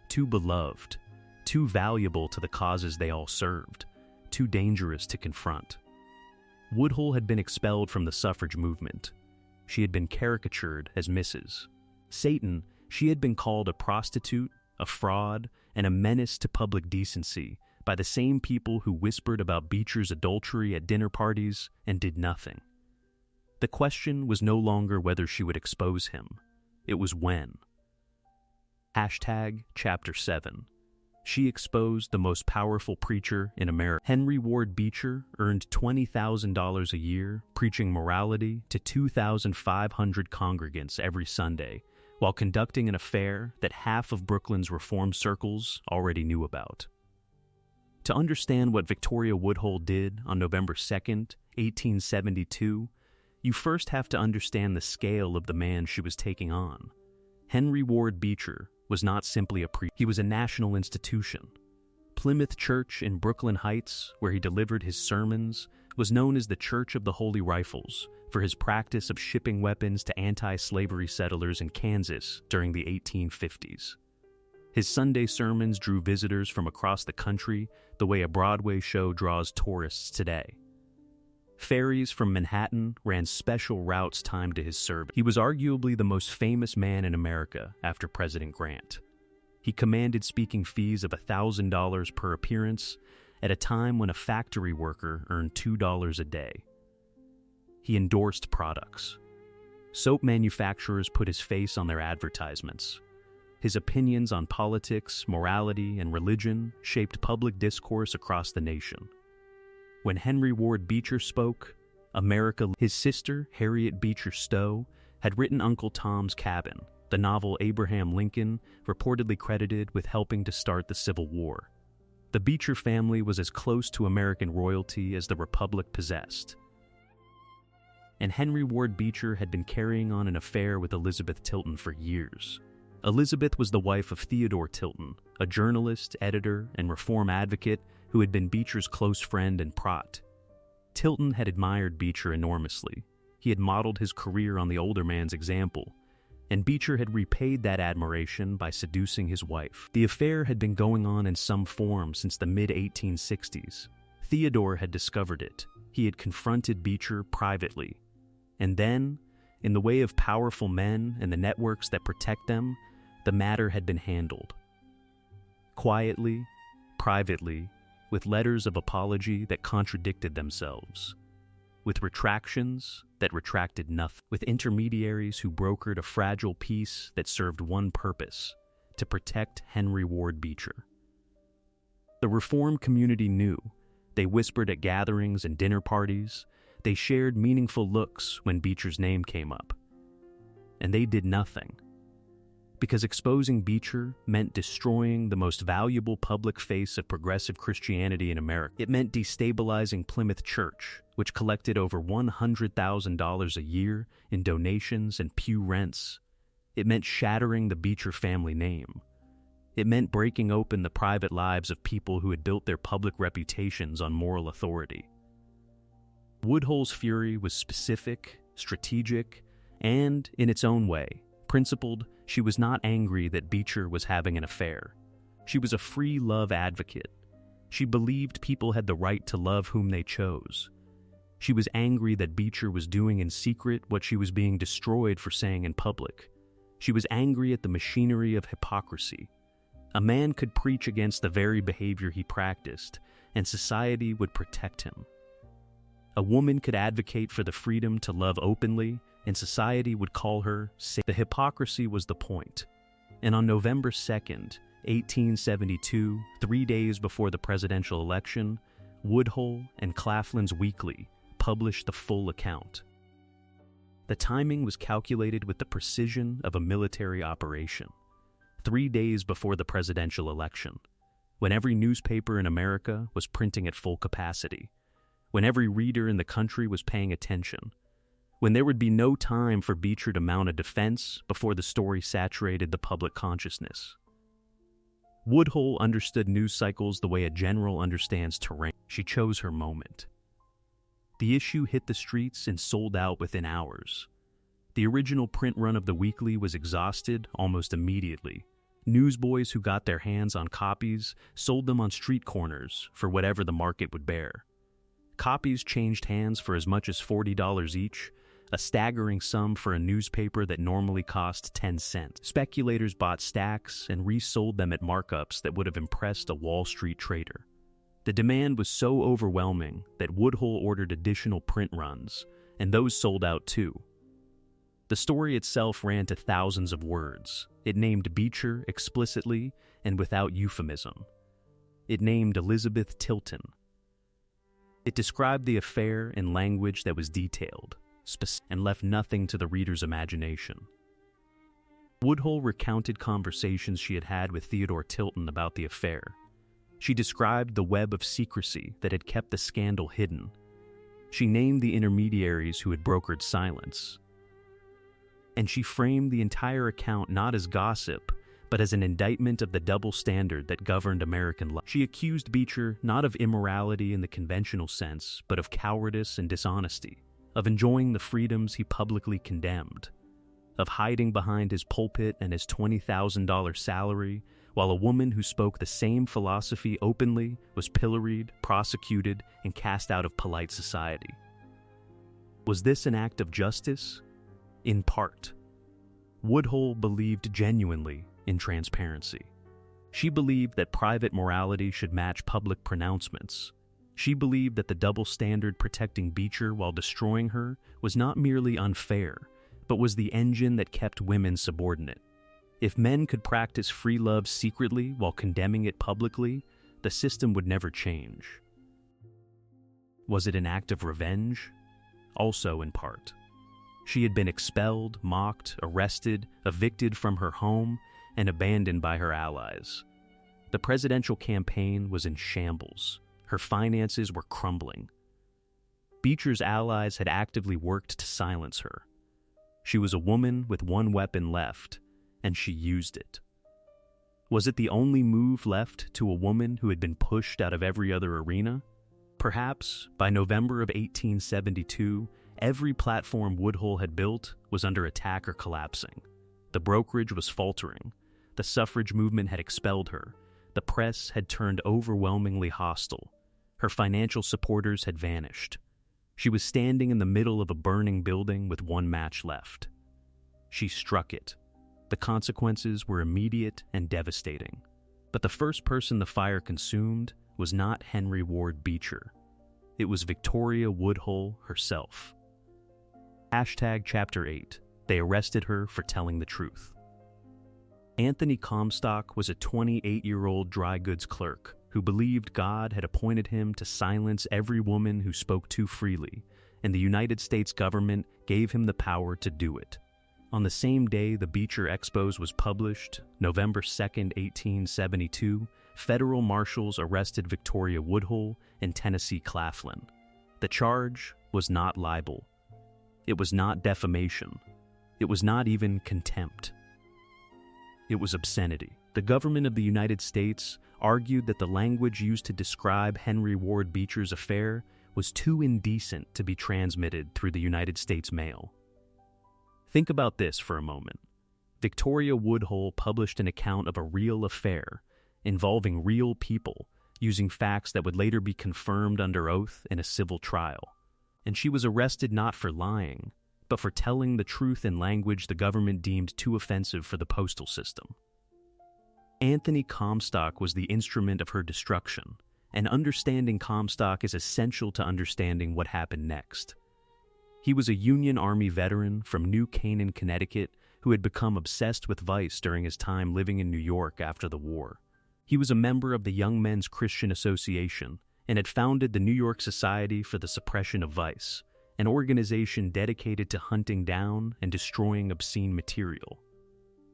too beloved, too valuable to the causes they all served, too dangerous to confront. Woodhull had been expelled from the suffrage movement. She had been caricatured as Mrs. Satan. She had been called a prostitute, a fraud, and a menace to public decency by the same people who whispered about Beecher's adultery at dinner parties and did nothing. The question was no longer whether she would expose him. It was when. Chapter 7. She exposed the most powerful preacher in America. Henry Ward Beecher earned $20,000 a year preaching morality to 2,500 congregants every Sunday, while conducting an affair that half of Brooklyn's reform circles already knew about. To understand what Victoria Woodhull did on November 2nd, 1872, you first have to understand the scale of the man she was taking on. Henry Ward Beecher was not simply a preacher, he was a national institution. Plymouth Church in Brooklyn Heights, where he delivered his sermons, was known as the Church of the Holy Rifles for his practice of shipping weapons to anti-slavery settlers in Kansas during the 1850s. His Sunday sermons drew visitors from across the country the way a Broadway show draws tourists today. Ferries from Manhattan ran special routes timed to his service. He was arguably the most famous man in America after President Grant. He commanded speaking fees of $1,000 per appearance at a time when a factory worker earned $2 a day. He endorsed products. Soap manufacturers put his face on their advertisements. His opinions on politics, morality, and religion shaped public discourse across the nation. When Henry Ward Beecher spoke, his sister, Harriet Beecher Stowe, had written Uncle Tom's Cabin, the novel Abraham Lincoln reportedly credited with helping to start the Civil War. The Beecher family was as close to American royalty as the Republic possessed. And Henry Ward Beecher had been carrying on an affair with Elizabeth Tilton for years. Elizabeth was the wife of Theodore Tilton, a journalist, editor, and reform advocate who had been Beecher's close friend and prot. Tilton had admired Beecher enormously. He had modeled his career on the older man's example, and Beecher had repaid that admiration by seducing his wife. The affair had been going on in some form since the mid-1860s. Theodore had discovered it. He had confronted Beecher privately. And then, in the way of powerful men and the networks that protect them, the matter had been handled. Quietly, privately, with letters of apology that contradicted themselves, with retractions that retracted nothing, with intermediaries who brokered a fragile peace that served one purpose: to protect Henry Ward Beecher. The reform community knew. They whispered at gatherings and dinner parties. They shared meaningful looks when Beecher's name came up. And they did nothing. Because exposing Beecher meant destroying the most valuable public face of progressive Christianity in America. It meant destabilizing Plymouth Church, which collected over $100,000 a year in donations and pew rents. It meant shattering the Beecher family name. It meant breaking open the private lives of people who had built their public reputations on moral authority. Woodhull's fury was specific, strategic, and, in its own way, principled. She was not angry that Beecher was having an affair. She was a free love advocate. She believed people had the right to love whom they chose. She was angry that Beecher was doing in secret what she was being destroyed for saying in public. She was angry at the machinery of hypocrisy. A man could preach against the very behavior he practiced, and society would protect him. A woman could advocate for the freedom to love openly, and society would call her safe. The hypocrisy was the point. And on November 2nd, 1872, 3 days before the presidential election, Woodhull and Claflin's Weekly published the full account. The timing was calculated with the precision of a military operation. 3 days before the presidential election, when every newspaper in America was printing at full capacity, when every reader in the country was paying attention, when there would be no time for Beecher to mount a defense before the story saturated the public consciousness. Woodhull understood news cycles the way a general understands terrain. She chose her moment. The issue hit the streets and sold out within hours. The original print run of the Weekly was exhausted almost immediately. Newsboys who got their hands on copies sold them on street corners for whatever the market would bear. Copies changed hands for as much as $40 each, a staggering sum for a newspaper that normally cost 10 cents. Speculators bought stacks and resold them at markups that would have impressed a Wall Street trader. The demand was so overwhelming that Woodhull ordered additional print runs, and those sold out too. The story itself ran to thousands of words. It named Beecher explicitly and without euphemism. It named Elizabeth Tilton. It described the affair in language that was detailed, and left nothing to the reader's imagination. Woodhull recounted conversations she had had with Theodore Tilton about the affair. She described the web of secrecy that had kept the scandal hidden. She named the intermediaries who had brokered silence. And she framed the entire account not as gossip, but as an indictment of the double standard that governed American life. She accused Beecher not of immorality in the conventional sense, but of cowardice and dishonesty, of enjoying the freedoms he publicly condemned, of hiding behind his pulpit and his $20,000 salary, while a woman who spoke the same philosophy openly was pilloried, prosecuted, and cast out of polite society. Was this an act of justice? In part. Woodhull believed genuinely in transparency. She believed that private morality should match public pronouncements. She believed that the double standard protecting Beecher while destroying her was not merely unfair, but was the engine that kept women subordinate. If men could practice free love secretly while condemning it publicly, the system would never change. Was it an act of revenge? Also in part. She had been expelled, mocked, arrested, evicted from her home, and abandoned by her allies. The presidential campaign was in shambles. Her finances were crumbling. Beecher's allies had actively worked to silence her. She was a woman with one weapon left, and she used it. Was it the only move left to a woman who had been pushed out of every other arena? Perhaps, by November of 1872, every platform Woodhull had built was under attack or collapsing. The brokerage was faltering. The suffrage movement had expelled her. The press had turned overwhelmingly hostile. Her financial supporters had vanished. She was standing in the middle of a burning building with one match left. She struck it. The consequences were immediate and devastating. But the first person the fire consumed was not Henry Ward Beecher. It was Victoria Woodhull herself. Chapter 8. They arrested her for telling the truth. Anthony Comstock was a 28-year-old dry goods clerk who believed God had appointed him to silence every woman who spoke too freely, and the United States government gave him the power to do it. On the same day the Beecher Expose was published, November 2, 1872, federal marshals arrested Victoria Woodhull and Tennessee Claflin. The charge was not libel. It was not defamation. It was not even contempt. It was obscenity. The government of the United States argued that the language used to describe Henry Ward Beecher's affair was too indecent to be transmitted through the United States mail. Think about this for a moment. Victoria Woodhull published an account of a real affair involving real people using facts that would later be confirmed under oath in a civil trial. And she was arrested not for lying, but for telling the truth in language the government deemed too offensive for the postal system. Anthony Comstock was the instrument of her destruction, and understanding Comstock is essential to understanding what happened next. He was a Union Army veteran from New Canaan, Connecticut, who had become obsessed with vice during his time living in New York after the war. He was a member of the Young Men's Christian Association and had founded the New York Society for the Suppression of Vice, an organization dedicated to hunting down and destroying obscene material.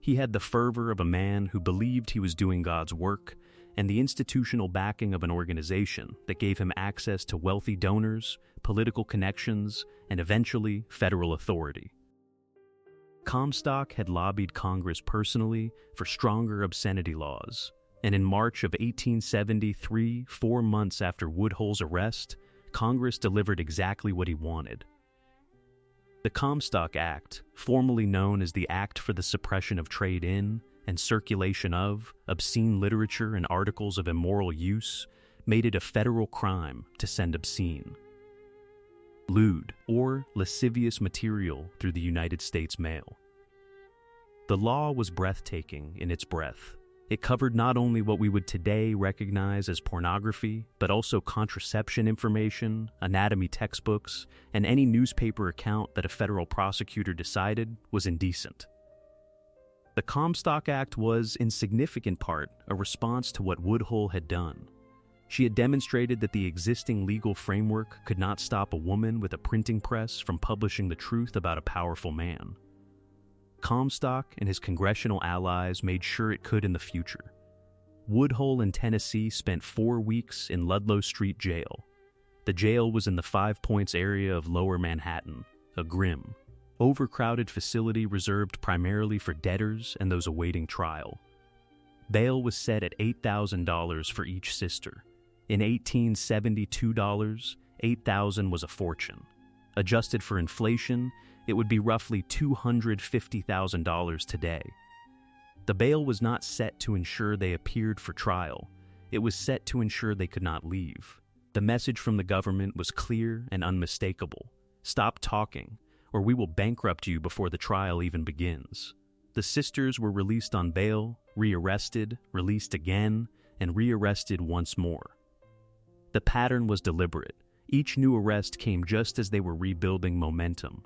He had the fervor of a man who believed he was doing God's work and the institutional backing of an organization that gave him access to wealthy donors, political connections, and eventually federal authority. Comstock had lobbied Congress personally for stronger obscenity laws, and in March of 1873, 4 months after Woodhull's arrest, Congress delivered exactly what he wanted. The Comstock Act, formerly known as the Act for the Suppression of Trade in and Circulation of Obscene Literature and Articles of Immoral Use, made it a federal crime to send obscene, lewd, or lascivious material through the United States mail. The law was breathtaking in its breadth. It covered not only what we would today recognize as pornography, but also contraception information, anatomy textbooks, and any newspaper account that a federal prosecutor decided was indecent. The Comstock Act was, in significant part, a response to what Woodhull had done. She had demonstrated that the existing legal framework could not stop a woman with a printing press from publishing the truth about a powerful man. Comstock and his congressional allies made sure it could in the future. Woodhull in Tennessee spent 4 weeks in Ludlow Street Jail. The jail was in the Five Points area of Lower Manhattan, a grim, overcrowded facility reserved primarily for debtors and those awaiting trial. Bail was set at $8,000 for each sister. In 1872, $8,000 was a fortune. Adjusted for inflation, it would be roughly $250,000 today. The bail was not set to ensure they appeared for trial. It was set to ensure they could not leave. The message from the government was clear and unmistakable. Stop talking, or we will bankrupt you before the trial even begins. The sisters were released on bail, rearrested, released again, and rearrested once more. The pattern was deliberate. Each new arrest came just as they were rebuilding momentum.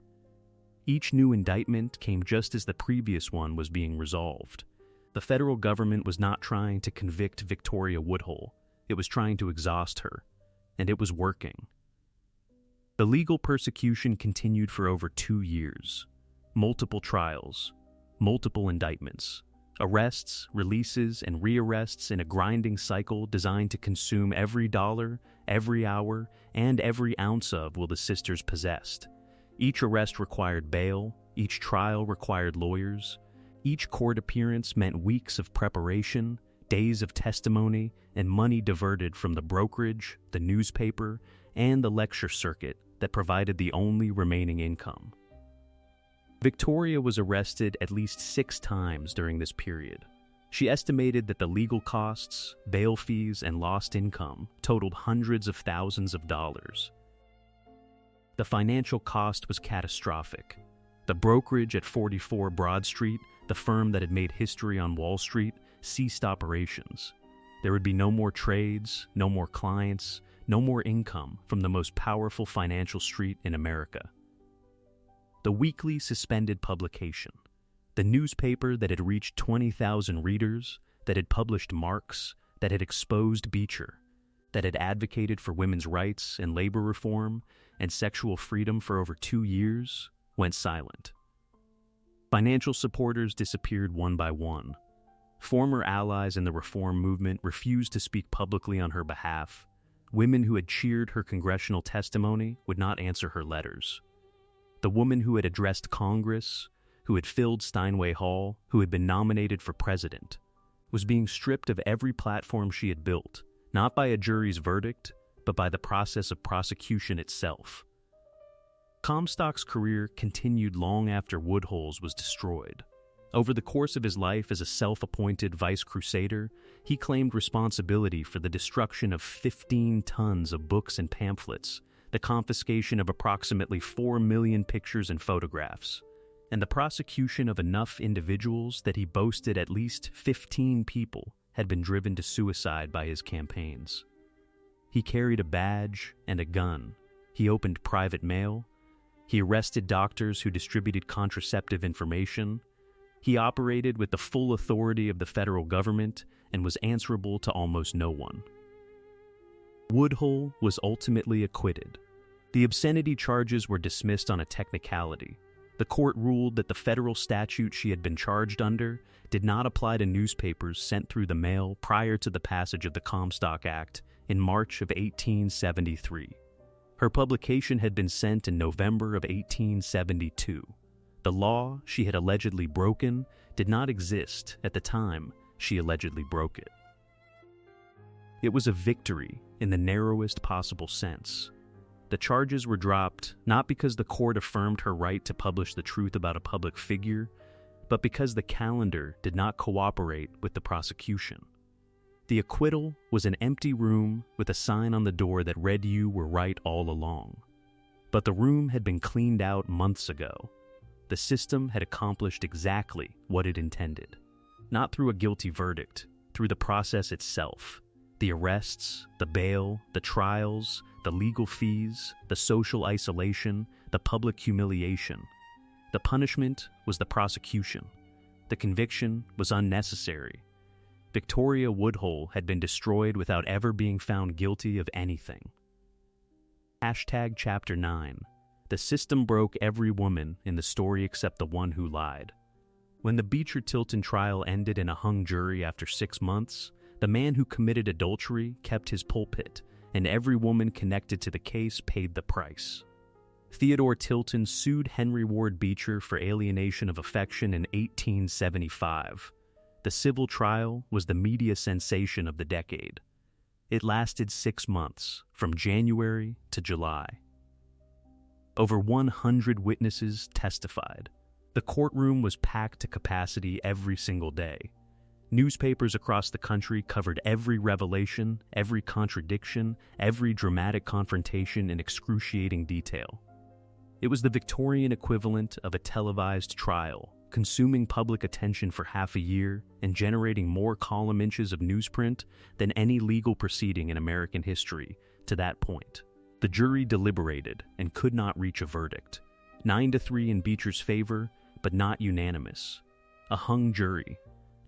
Each new indictment came just as the previous one was being resolved. The federal government was not trying to convict Victoria Woodhull. It was trying to exhaust her, and it was working. The legal persecution continued for over 2 years. Multiple trials, multiple indictments, arrests, releases, and rearrests in a grinding cycle designed to consume every dollar, every hour, and every ounce of what the sisters possessed. Each arrest required bail, each trial required lawyers, each court appearance meant weeks of preparation, days of testimony, and money diverted from the brokerage, the newspaper, and the lecture circuit that provided the only remaining income. Victoria was arrested at least 6 times during this period. She estimated that the legal costs, bail fees, and lost income totaled hundreds of thousands of dollars. The financial cost was catastrophic. The brokerage at 44 Broad Street, the firm that had made history on Wall Street, ceased operations. There would be no more trades, no more clients, no more income from the most powerful financial street in America. The weekly suspended publication, the newspaper that had reached 20,000 readers, that had published Marx, that had exposed Beecher, that had advocated for women's rights and labor reform and sexual freedom for over 2 years, went silent. Financial supporters disappeared one by one. Former allies in the reform movement refused to speak publicly on her behalf. Women who had cheered her congressional testimony would not answer her letters. The woman who had addressed Congress, who had filled Steinway Hall, who had been nominated for president, was being stripped of every platform she had built, not by a jury's verdict, but by the process of prosecution itself. Comstock's career continued long after Woodhull's was destroyed. Over the course of his life as a self-appointed vice crusader, he claimed responsibility for the destruction of 15 tons of books and pamphlets, the confiscation of approximately 4 million pictures and photographs, and the prosecution of enough individuals that he boasted at least 15 people had been driven to suicide by his campaigns. He carried a badge and a gun. He opened private mail. He arrested doctors who distributed contraceptive information. He operated with the full authority of the federal government and was answerable to almost no one. Woodhull was ultimately acquitted. The obscenity charges were dismissed on a technicality. The court ruled that the federal statute she had been charged under did not apply to newspapers sent through the mail prior to the passage of the Comstock Act in March of 1873. Her publication had been sent in November of 1872. The law she had allegedly broken did not exist at the time she allegedly broke it. It was a victory in the narrowest possible sense. The charges were dropped not because the court affirmed her right to publish the truth about a public figure, but because the calendar did not cooperate with the prosecution. The acquittal was an empty room with a sign on the door that read "You were right all along." But the room had been cleaned out months ago. The system had accomplished exactly what it intended. Not through a guilty verdict, through the process itself. The arrests, the bail, the trials, the legal fees, the social isolation, the public humiliation. The punishment was the prosecution. The conviction was unnecessary. Victoria Woodhull had been destroyed without ever being found guilty of anything. Chapter 9. The system broke every woman in the story except the one who lied. When the Beecher Tilton trial ended in a hung jury after 6 months, the man who committed adultery kept his pulpit, and every woman connected to the case paid the price. Theodore Tilton sued Henry Ward Beecher for alienation of affection in 1875. The civil trial was the media sensation of the decade. It lasted 6 months, from January to July. Over 100 witnesses testified. The courtroom was packed to capacity every single day. Newspapers across the country covered every revelation, every contradiction, every dramatic confrontation in excruciating detail. It was the Victorian equivalent of a televised trial, consuming public attention for half a year and generating more column inches of newsprint than any legal proceeding in American history to that point. The jury deliberated and could not reach a verdict. 9-3 in Beecher's favor, but not unanimous. A hung jury.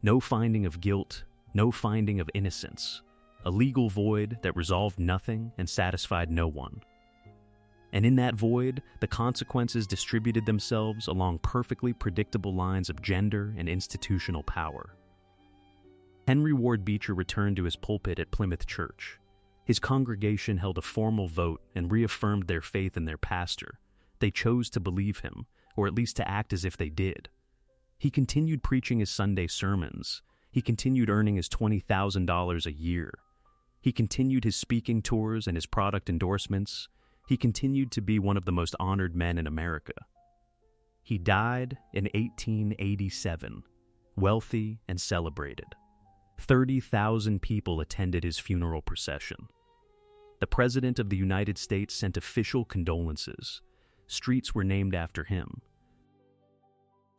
No finding of guilt, no finding of innocence. A legal void that resolved nothing and satisfied no one. And in that void, the consequences distributed themselves along perfectly predictable lines of gender and institutional power. Henry Ward Beecher returned to his pulpit at Plymouth Church. His congregation held a formal vote and reaffirmed their faith in their pastor. They chose to believe him, or at least to act as if they did. He continued preaching his Sunday sermons. He continued earning his $20,000 a year. He continued his speaking tours and his product endorsements. He continued to be one of the most honored men in America. He died in 1887, wealthy and celebrated. 30,000 people attended his funeral procession. The President of the United States sent official condolences. Streets were named after him.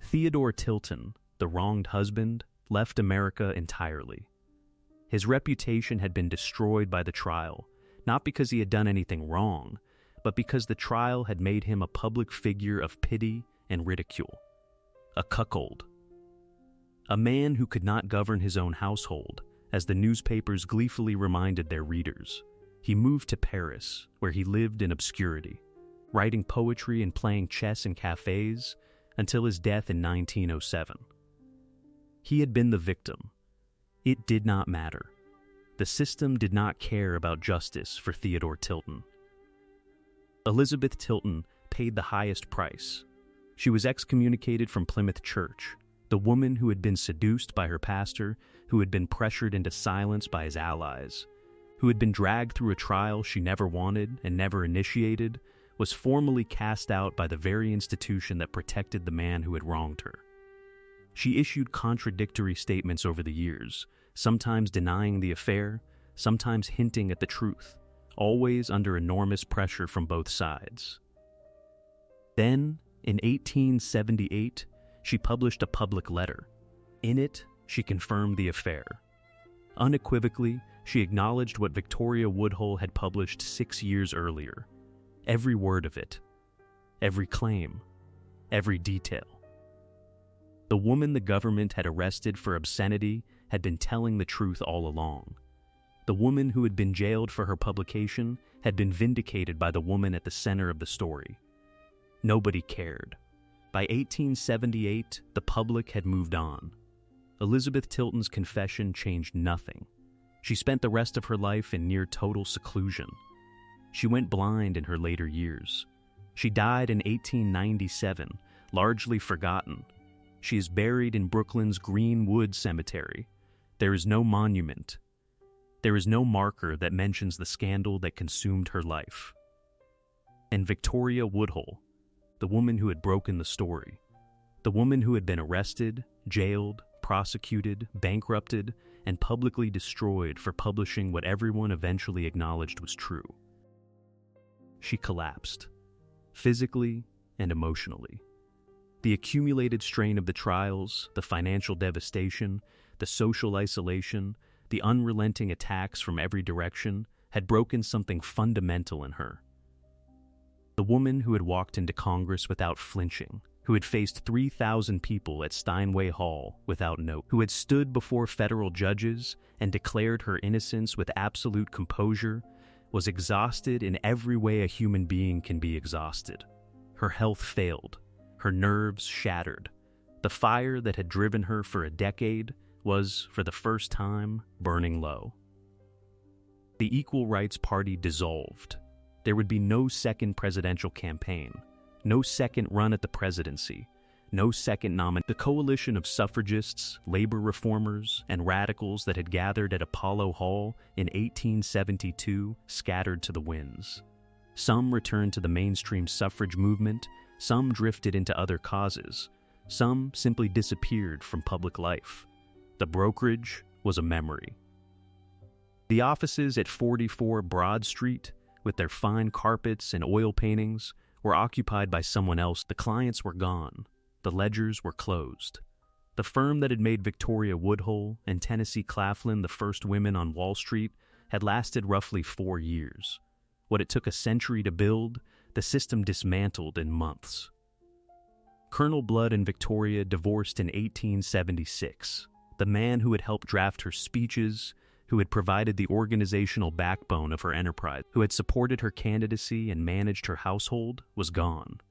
Theodore Tilton, the wronged husband, left America entirely. His reputation had been destroyed by the trial, not because he had done anything wrong, but because the trial had made him a public figure of pity and ridicule. A cuckold. A man who could not govern his own household, as the newspapers gleefully reminded their readers. He moved to Paris, where he lived in obscurity, writing poetry and playing chess in cafes until his death in 1907. He had been the victim. It did not matter. The system did not care about justice for Theodore Tilton. Elizabeth Tilton paid the highest price. She was excommunicated from Plymouth Church, the woman who had been seduced by her pastor, who had been pressured into silence by his allies, who had been dragged through a trial she never wanted and never initiated, was formally cast out by the very institution that protected the man who had wronged her. She issued contradictory statements over the years, sometimes denying the affair, sometimes hinting at the truth, always under enormous pressure from both sides. Then, in 1878, she published a public letter. In it, she confirmed the affair. Unequivocally, she acknowledged what Victoria Woodhull had published 6 years earlier. Every word of it. Every claim. Every detail. The woman the government had arrested for obscenity had been telling the truth all along. The woman who had been jailed for her publication had been vindicated by the woman at the center of the story. Nobody cared. By 1878, the public had moved on. Elizabeth Tilton's confession changed nothing. She spent the rest of her life in near total seclusion. She went blind in her later years. She died in 1897, largely forgotten. She is buried in Brooklyn's Greenwood Cemetery. There is no monument. There is no marker that mentions the scandal that consumed her life. And Victoria Woodhull, the woman who had broken the story, the woman who had been arrested, jailed, prosecuted, bankrupted, and publicly destroyed for publishing what everyone eventually acknowledged was true. She collapsed, physically and emotionally. The accumulated strain of the trials, the financial devastation, the social isolation, the unrelenting attacks from every direction had broken something fundamental in her. The woman who had walked into Congress without flinching, who had faced 3,000 people at Steinway Hall without note, who had stood before federal judges and declared her innocence with absolute composure, was exhausted in every way a human being can be exhausted. Her health failed, her nerves shattered. The fire that had driven her for a decade was, for the first time, burning low. The Equal Rights Party dissolved. There would be no second presidential campaign, no second run at the presidency, no second nomination. The coalition of suffragists, labor reformers, and radicals that had gathered at Apollo Hall in 1872 scattered to the winds. Some returned to the mainstream suffrage movement, some drifted into other causes, some simply disappeared from public life. The brokerage was a memory. The offices at 44 Broad Street, with their fine carpets and oil paintings, were occupied by someone else. The clients were gone. The ledgers were closed. The firm that had made Victoria Woodhull and Tennessee Claflin the first women on Wall Street had lasted roughly 4 years. What it took a century to build, the system dismantled in months. Colonel Blood and Victoria divorced in 1876. The man who had helped draft her speeches, who had provided the organizational backbone of her enterprise, who had supported her candidacy and managed her household, was gone.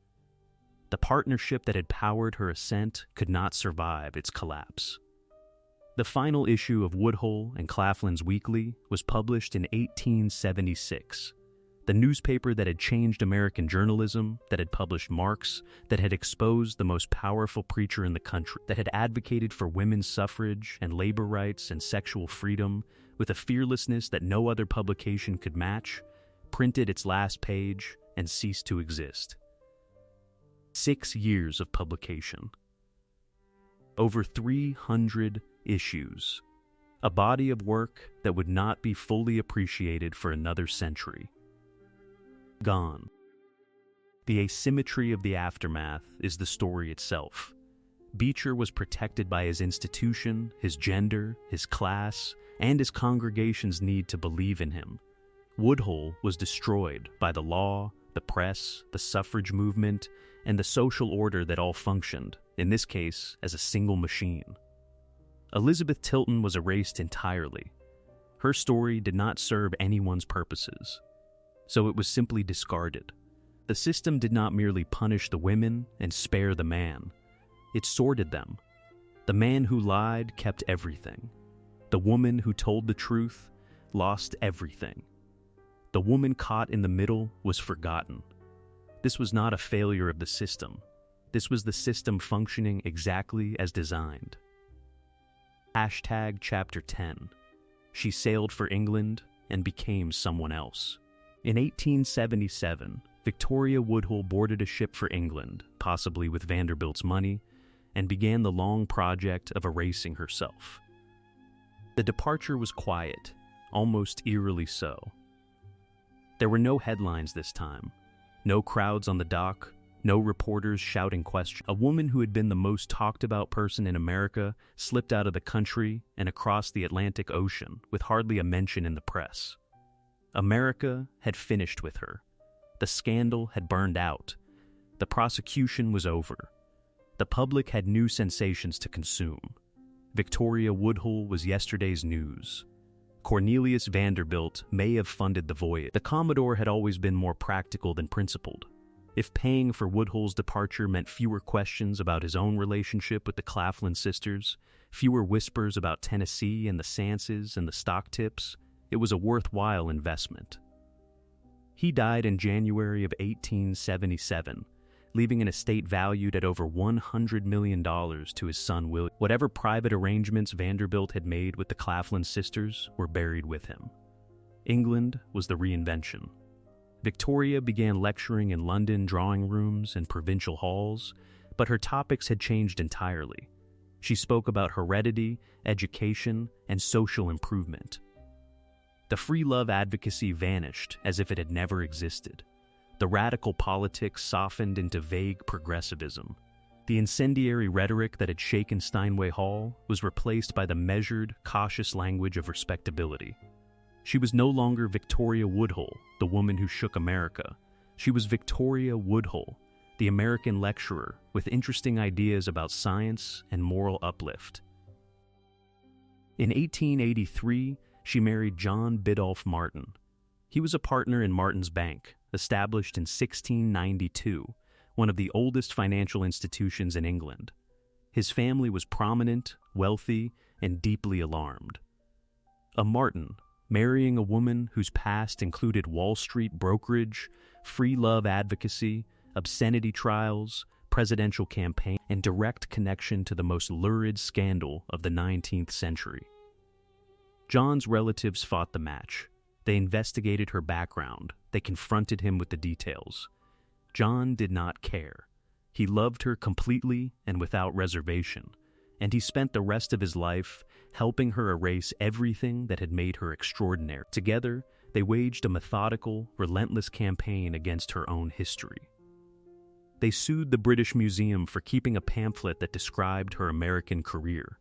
The partnership that had powered her ascent could not survive its collapse. The final issue of Woodhull and Claflin's Weekly was published in 1876. The newspaper that had changed American journalism, that had published Marx, that had exposed the most powerful preacher in the country, that had advocated for women's suffrage and labor rights and sexual freedom with a fearlessness that no other publication could match, printed its last page and ceased to exist. 6 years of publication. Over 300 issues. A body of work that would not be fully appreciated for another century. Gone. The asymmetry of the aftermath is the story itself. Beecher was protected by his institution, his gender, his class, and his congregation's need to believe in him. Woodhull was destroyed by the law, the press, the suffrage movement, and the social order that all functioned, in this case, as a single machine. Elizabeth Tilton was erased entirely. Her story did not serve anyone's purposes, so it was simply discarded. The system did not merely punish the women and spare the man. It sorted them. The man who lied kept everything. The woman who told the truth lost everything. The woman caught in the middle was forgotten. This was not a failure of the system. This was the system functioning exactly as designed. Chapter 10. She sailed for England and became someone else. In 1877, Victoria Woodhull boarded a ship for England, possibly with Vanderbilt's money, and began the long project of erasing herself. The departure was quiet, almost eerily so. There were no headlines this time, no crowds on the dock, no reporters shouting questions. A woman who had been the most talked about person in America slipped out of the country and across the Atlantic Ocean with hardly a mention in the press. America had finished with her. The scandal had burned out. The prosecution was over. The public had new sensations to consume. Victoria Woodhull was yesterday's news. Cornelius Vanderbilt may have funded the voyage. The Commodore had always been more practical than principled. If paying for Woodhull's departure meant fewer questions about his own relationship with the Claflin sisters, fewer whispers about Tennessee and the Sanses and the stock tips, it was a worthwhile investment. He died in January of 1877, leaving an estate valued at over $100 million to his son William. Whatever private arrangements Vanderbilt had made with the Claflin sisters were buried with him. England was the reinvention. Victoria began lecturing in London drawing rooms and provincial halls, but her topics had changed entirely. She spoke about heredity, education, and social improvement. The free love advocacy vanished as if it had never existed. The radical politics softened into vague progressivism. The incendiary rhetoric that had shaken Steinway Hall was replaced by the measured, cautious language of respectability. She was no longer Victoria Woodhull, the woman who shook America. She was Victoria Woodhull, the American lecturer with interesting ideas about science and moral uplift. In 1883, she married John Biddulph Martin. He was a partner in Martin's Bank, established in 1692, one of the oldest financial institutions in England. His family was prominent, wealthy, and deeply alarmed. A Martin, marrying a woman whose past included Wall Street brokerage, free love advocacy, obscenity trials, presidential campaign, and direct connection to the most lurid scandal of the 19th century. John's relatives fought the match. They investigated her background. They confronted him with the details. John did not care. He loved her completely and without reservation, and he spent the rest of his life helping her erase everything that had made her extraordinary. Together, they waged a methodical, relentless campaign against her own history. They sued the British Museum for keeping a pamphlet that described her American career.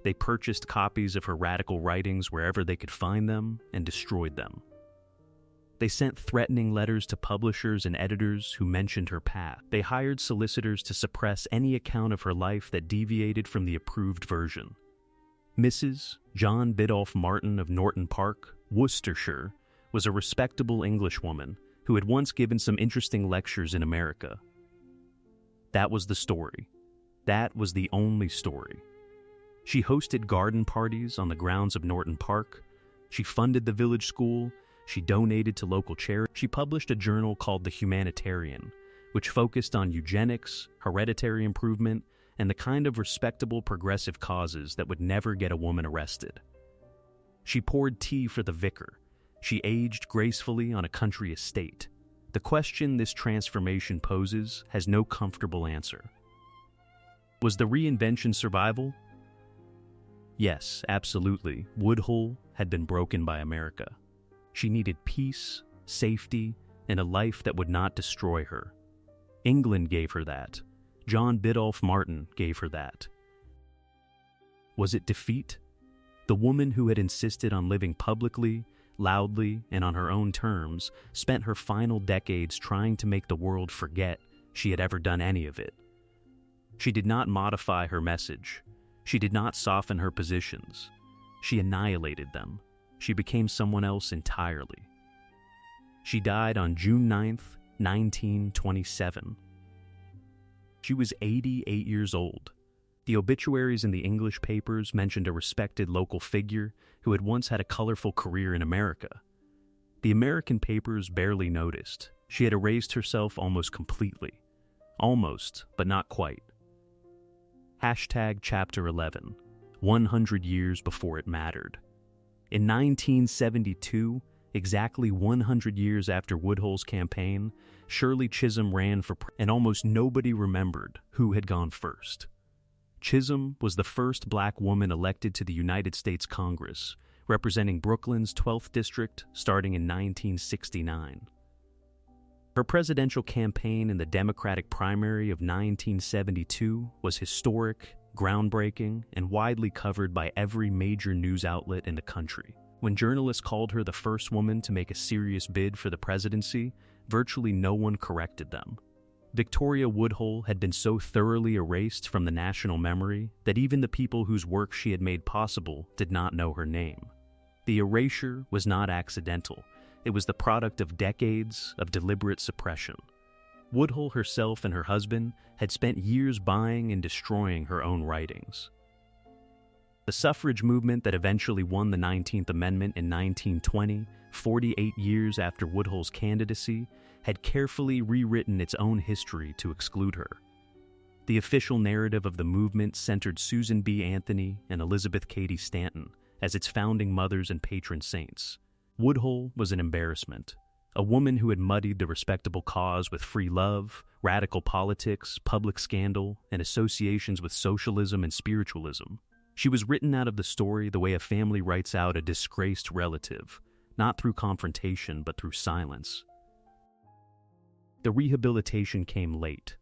They purchased copies of her radical writings wherever they could find them and destroyed them. They sent threatening letters to publishers and editors who mentioned her path. They hired solicitors to suppress any account of her life that deviated from the approved version. Mrs. John Biddulph Martin of Norton Park, Worcestershire, was a respectable Englishwoman who had once given some interesting lectures in America. That was the story. That was the only story. She hosted garden parties on the grounds of Norton Park. She funded the village school. She donated to local charities. She published a journal called The Humanitarian, which focused on eugenics, hereditary improvement, and the kind of respectable progressive causes that would never get a woman arrested. She poured tea for the vicar. She aged gracefully on a country estate. The question this transformation poses has no comfortable answer. Was the reinvention survival? Yes, absolutely. Woodhull had been broken by America. She needed peace, safety, and a life that would not destroy her. England gave her that. John Biddulph Martin gave her that. Was it defeat? The woman who had insisted on living publicly, loudly, and on her own terms spent her final decades trying to make the world forget she had ever done any of it. She did not modify her message. She did not soften her positions. She annihilated them. She became someone else entirely. She died on June 9th, 1927. She was 88 years old. The obituaries in the English papers mentioned a respected local figure who had once had a colorful career in America. The American papers barely noticed. She had erased herself almost completely. Almost, but not quite. Hashtag Chapter 11, 100 years before it mattered. In 1972, exactly 100 years after Woodhull's campaign, Shirley Chisholm ran for president, and almost nobody remembered who had gone first. Chisholm was the first black woman elected to the United States Congress, representing Brooklyn's 12th district starting in 1969. Her presidential campaign in the Democratic primary of 1972 was historic, groundbreaking, and widely covered by every major news outlet in the country. When journalists called her the first woman to make a serious bid for the presidency, virtually no one corrected them. Victoria Woodhull had been so thoroughly erased from the national memory that even the people whose work she had made possible did not know her name. The erasure was not accidental. It was the product of decades of deliberate suppression. Woodhull herself and her husband had spent years buying and destroying her own writings. The suffrage movement that eventually won the 19th Amendment in 1920, 48 years after Woodhull's candidacy, had carefully rewritten its own history to exclude her. The official narrative of the movement centered Susan B. Anthony and Elizabeth Cady Stanton as its founding mothers and patron saints. Woodhull was an embarrassment, a woman who had muddied the respectable cause with free love, radical politics, public scandal, and associations with socialism and spiritualism. She was written out of the story the way a family writes out a disgraced relative, not through confrontation but through silence. The rehabilitation came late.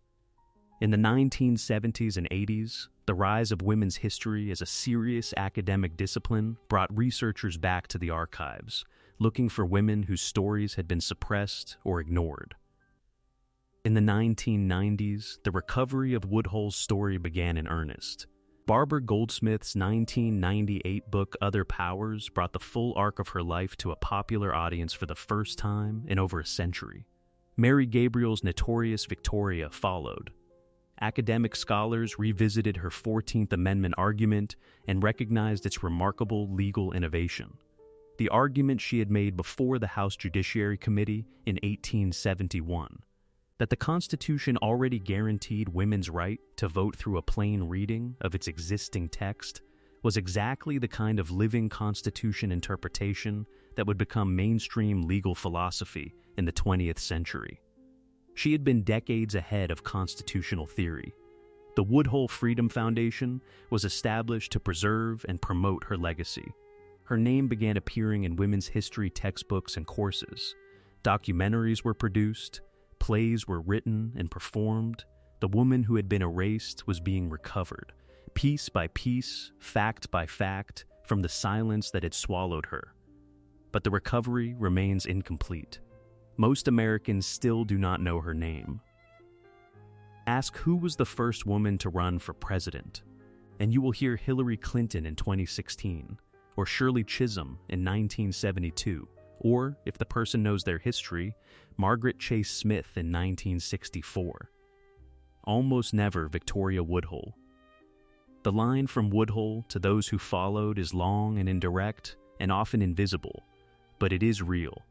In the 1970s and 80s, the rise of women's history as a serious academic discipline brought researchers back to the archives, looking for women whose stories had been suppressed or ignored. In the 1990s, the recovery of Woodhull's story began in earnest. Barbara Goldsmith's 1998 book Other Powers brought the full arc of her life to a popular audience for the first time in over a century. Mary Gabriel's notorious Victoria followed. Academic scholars revisited her 14th Amendment argument and recognized its remarkable legal innovation. The argument she had made before the House Judiciary Committee in 1871, that the Constitution already guaranteed women's right to vote through a plain reading of its existing text, was exactly the kind of living Constitution interpretation that would become mainstream legal philosophy in the 20th century. She had been decades ahead of constitutional theory. The Woodhull Freedom Foundation was established to preserve and promote her legacy. Her name began appearing in women's history textbooks and courses. Documentaries were produced, plays were written and performed. The woman who had been erased was being recovered, piece by piece, fact by fact, from the silence that had swallowed her. But the recovery remains incomplete. Most Americans still do not know her name. Ask who was the first woman to run for president, and you will hear Hillary Clinton in 2016, or Shirley Chisholm in 1972, or, if the person knows their history, Margaret Chase Smith in 1964. Almost never Victoria Woodhull. The line from Woodhull to those who followed is long and indirect and often invisible, but it is real.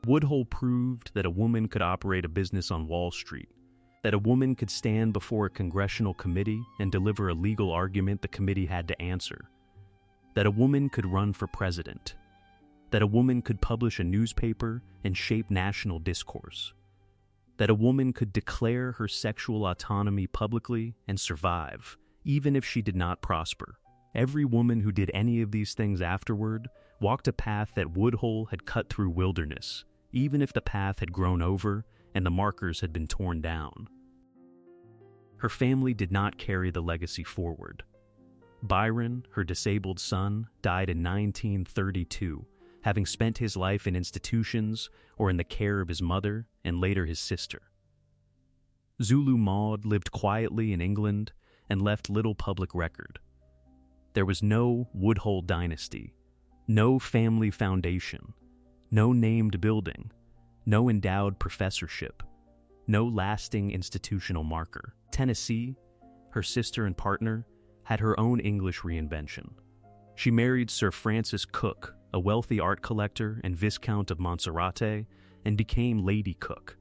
Woodhull proved that a woman could operate a business on Wall Street, that a woman could stand before a congressional committee and deliver a legal argument the committee had to answer, that a woman could run for president, that a woman could publish a newspaper and shape national discourse, that a woman could declare her sexual autonomy publicly and survive, even if she did not prosper. Every woman who did any of these things afterward walked a path that Woodhull had cut through wilderness, even if the path had grown over and the markers had been torn down. Her family did not carry the legacy forward. Byron, her disabled son, died in 1932, having spent his life in institutions or in the care of his mother and later his sister. Zulu Maud lived quietly in England and left little public record. There was no Woodhull dynasty, no family foundation, no named building, no endowed professorship, no lasting institutional marker. Tennessee, her sister and partner, had her own English reinvention. She married Sir Francis Cook, a wealthy art collector and Viscount of Montserrat, and became Lady Cook.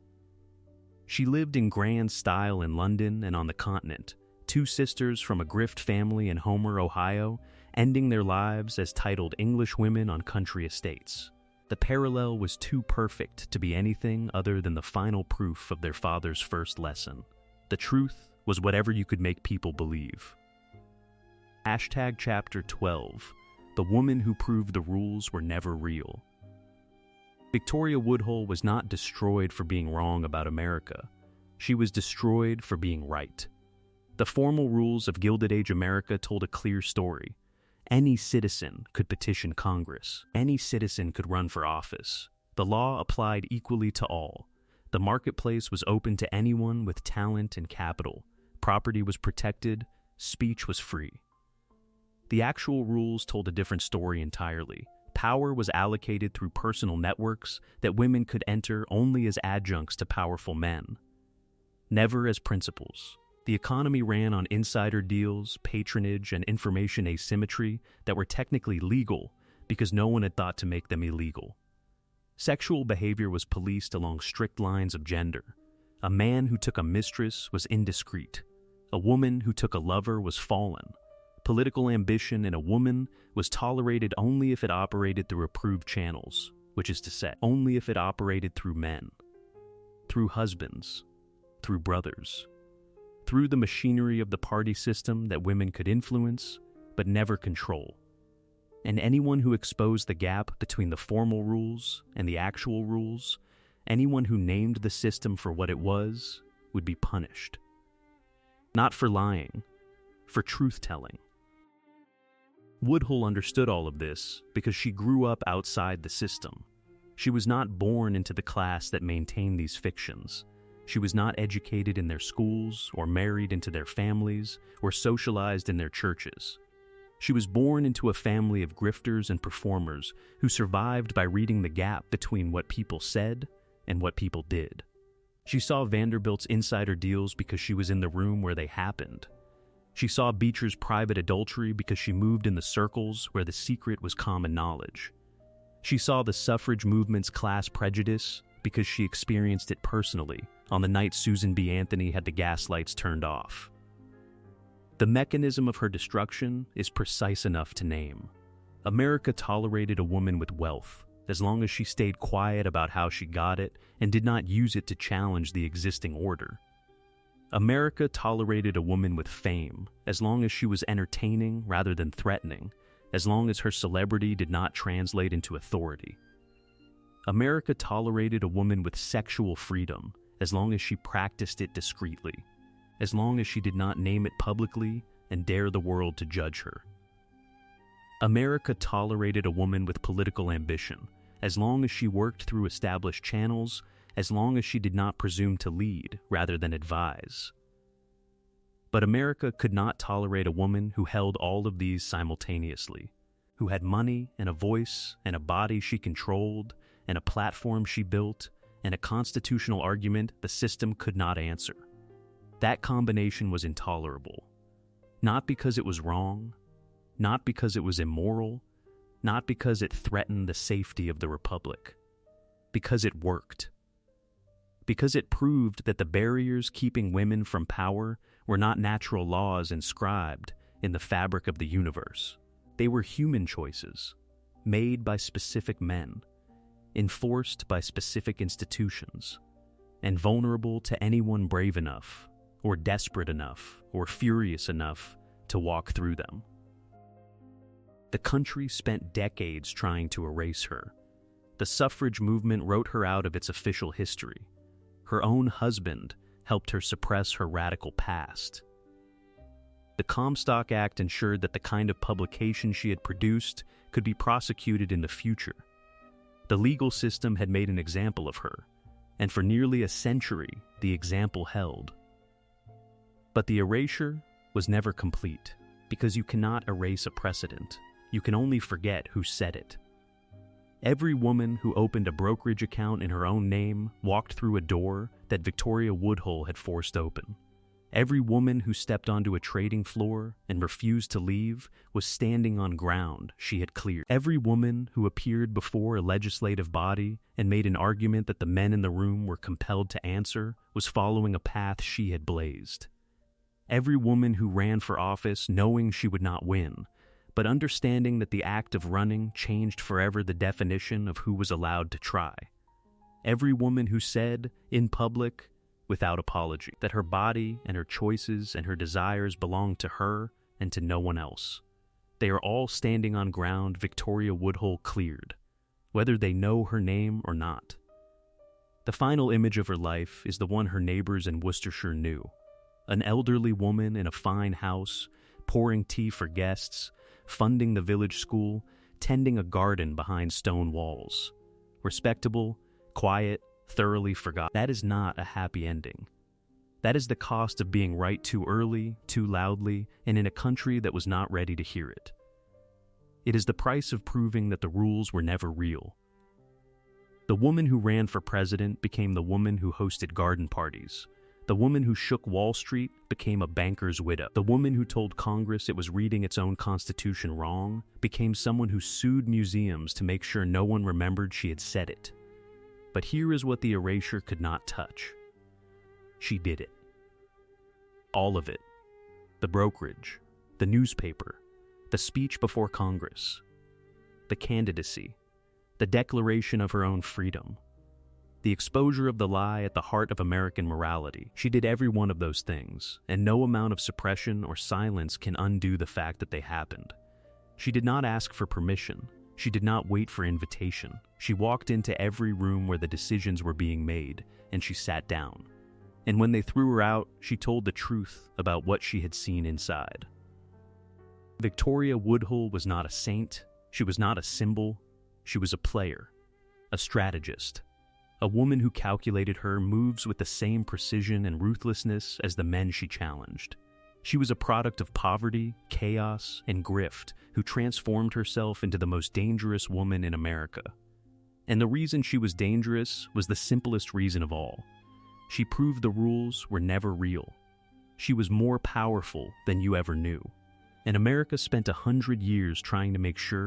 She lived in grand style in London and on the continent, two sisters from a grift family in Homer, Ohio, ending their lives as titled English women on country estates. The parallel was too perfect to be anything other than the final proof of their father's first lesson. The truth was whatever you could make people believe. Chapter 12. The woman who proved the rules were never real. Victoria Woodhull was not destroyed for being wrong about America. She was destroyed for being right. The formal rules of Gilded Age America told a clear story. Any citizen could petition Congress. Any citizen could run for office. The law applied equally to all. The marketplace was open to anyone with talent and capital. Property was protected. Speech was free. The actual rules told a different story entirely. Power was allocated through personal networks that women could enter only as adjuncts to powerful men, never as principals. The economy ran on insider deals, patronage, and information asymmetry that were technically legal because no one had thought to make them illegal. Sexual behavior was policed along strict lines of gender. A man who took a mistress was indiscreet. A woman who took a lover was fallen. Political ambition in a woman was tolerated only if it operated through approved channels, which is to say, only if it operated through men, through husbands, through brothers, through the machinery of the party system that women could influence but never control. And anyone who exposed the gap between the formal rules and the actual rules, anyone who named the system for what it was, would be punished. Not for lying, for truth-telling. Woodhull understood all of this because she grew up outside the system. She was not born into the class that maintained these fictions. She was not educated in their schools, or married into their families, or socialized in their churches. She was born into a family of grifters and performers who survived by reading the gap between what people said and what people did. She saw Vanderbilt's insider deals because she was in the room where they happened. She saw Beecher's private adultery because she moved in the circles where the secret was common knowledge. She saw the suffrage movement's class prejudice because she experienced it personally on the night Susan B. Anthony had the gas lights turned off. The mechanism of her destruction is precise enough to name. America tolerated a woman with wealth as long as she stayed quiet about how she got it and did not use it to challenge the existing order. America tolerated a woman with fame as long as she was entertaining rather than threatening, as long as her celebrity did not translate into authority. America tolerated a woman with sexual freedom as long as she practiced it discreetly, as long as she did not name it publicly and dare the world to judge her. America tolerated a woman with political ambition as long as she worked through established channels, as long as she did not presume to lead rather than advise. But America could not tolerate a woman who held all of these simultaneously, who had money and a voice and a body she controlled and a platform she built and a constitutional argument the system could not answer. That combination was intolerable, not because it was wrong, not because it was immoral, not because it threatened the safety of the republic, because it worked. Because it proved that the barriers keeping women from power were not natural laws inscribed in the fabric of the universe. They were human choices, made by specific men, enforced by specific institutions, and vulnerable to anyone brave enough, or desperate enough, or furious enough to walk through them. The country spent decades trying to erase her. The suffrage movement wrote her out of its official history. Her own husband helped her suppress her radical past. The Comstock Act ensured that the kind of publication she had produced could be prosecuted in the future. The legal system had made an example of her, and for nearly a century, the example held. But the erasure was never complete, because you cannot erase a precedent. You can only forget who said it. Every woman who opened a brokerage account in her own name walked through a door that Victoria Woodhull had forced open. Every woman who stepped onto a trading floor and refused to leave was standing on ground she had cleared. Every woman who appeared before a legislative body and made an argument that the men in the room were compelled to answer was following a path she had blazed. Every woman who ran for office knowing she would not win, but understanding that the act of running changed forever the definition of who was allowed to try. Every woman who said, in public, without apology, that her body and her choices and her desires belonged to her and to no one else. They are all standing on ground Victoria Woodhull cleared, whether they know her name or not. The final image of her life is the one her neighbors in Worcestershire knew. An elderly woman in a fine house, pouring tea for guests, funding the village school, tending a garden behind stone walls. Respectable, quiet, thoroughly forgot. That is not a happy ending. That is the cost of being right too early, too loudly, and in a country that was not ready to hear it. It is the price of proving that the rules were never real. The woman who ran for president became the woman who hosted garden parties. The woman who shook Wall Street became a banker's widow. The woman who told Congress it was reading its own constitution wrong became someone who sued museums to make sure no one remembered she had said it. But here is what the erasure could not touch. She did it. All of it. The brokerage, the newspaper, the speech before Congress, the candidacy, the declaration of her own freedom, the exposure of the lie at the heart of American morality. She did every one of those things, and no amount of suppression or silence can undo the fact that they happened. She did not ask for permission. She did not wait for invitation. She walked into every room where the decisions were being made, and she sat down. And when they threw her out, she told the truth about what she had seen inside. Victoria Woodhull was not a saint. She was not a symbol. She was a player, a strategist, a woman who calculated her moves with the same precision and ruthlessness as the men she challenged. She was a product of poverty, chaos, and grift who transformed herself into the most dangerous woman in America. And the reason she was dangerous was the simplest reason of all. She proved the rules were never real. She was more powerful than you ever knew. And America spent 100 years trying to make sure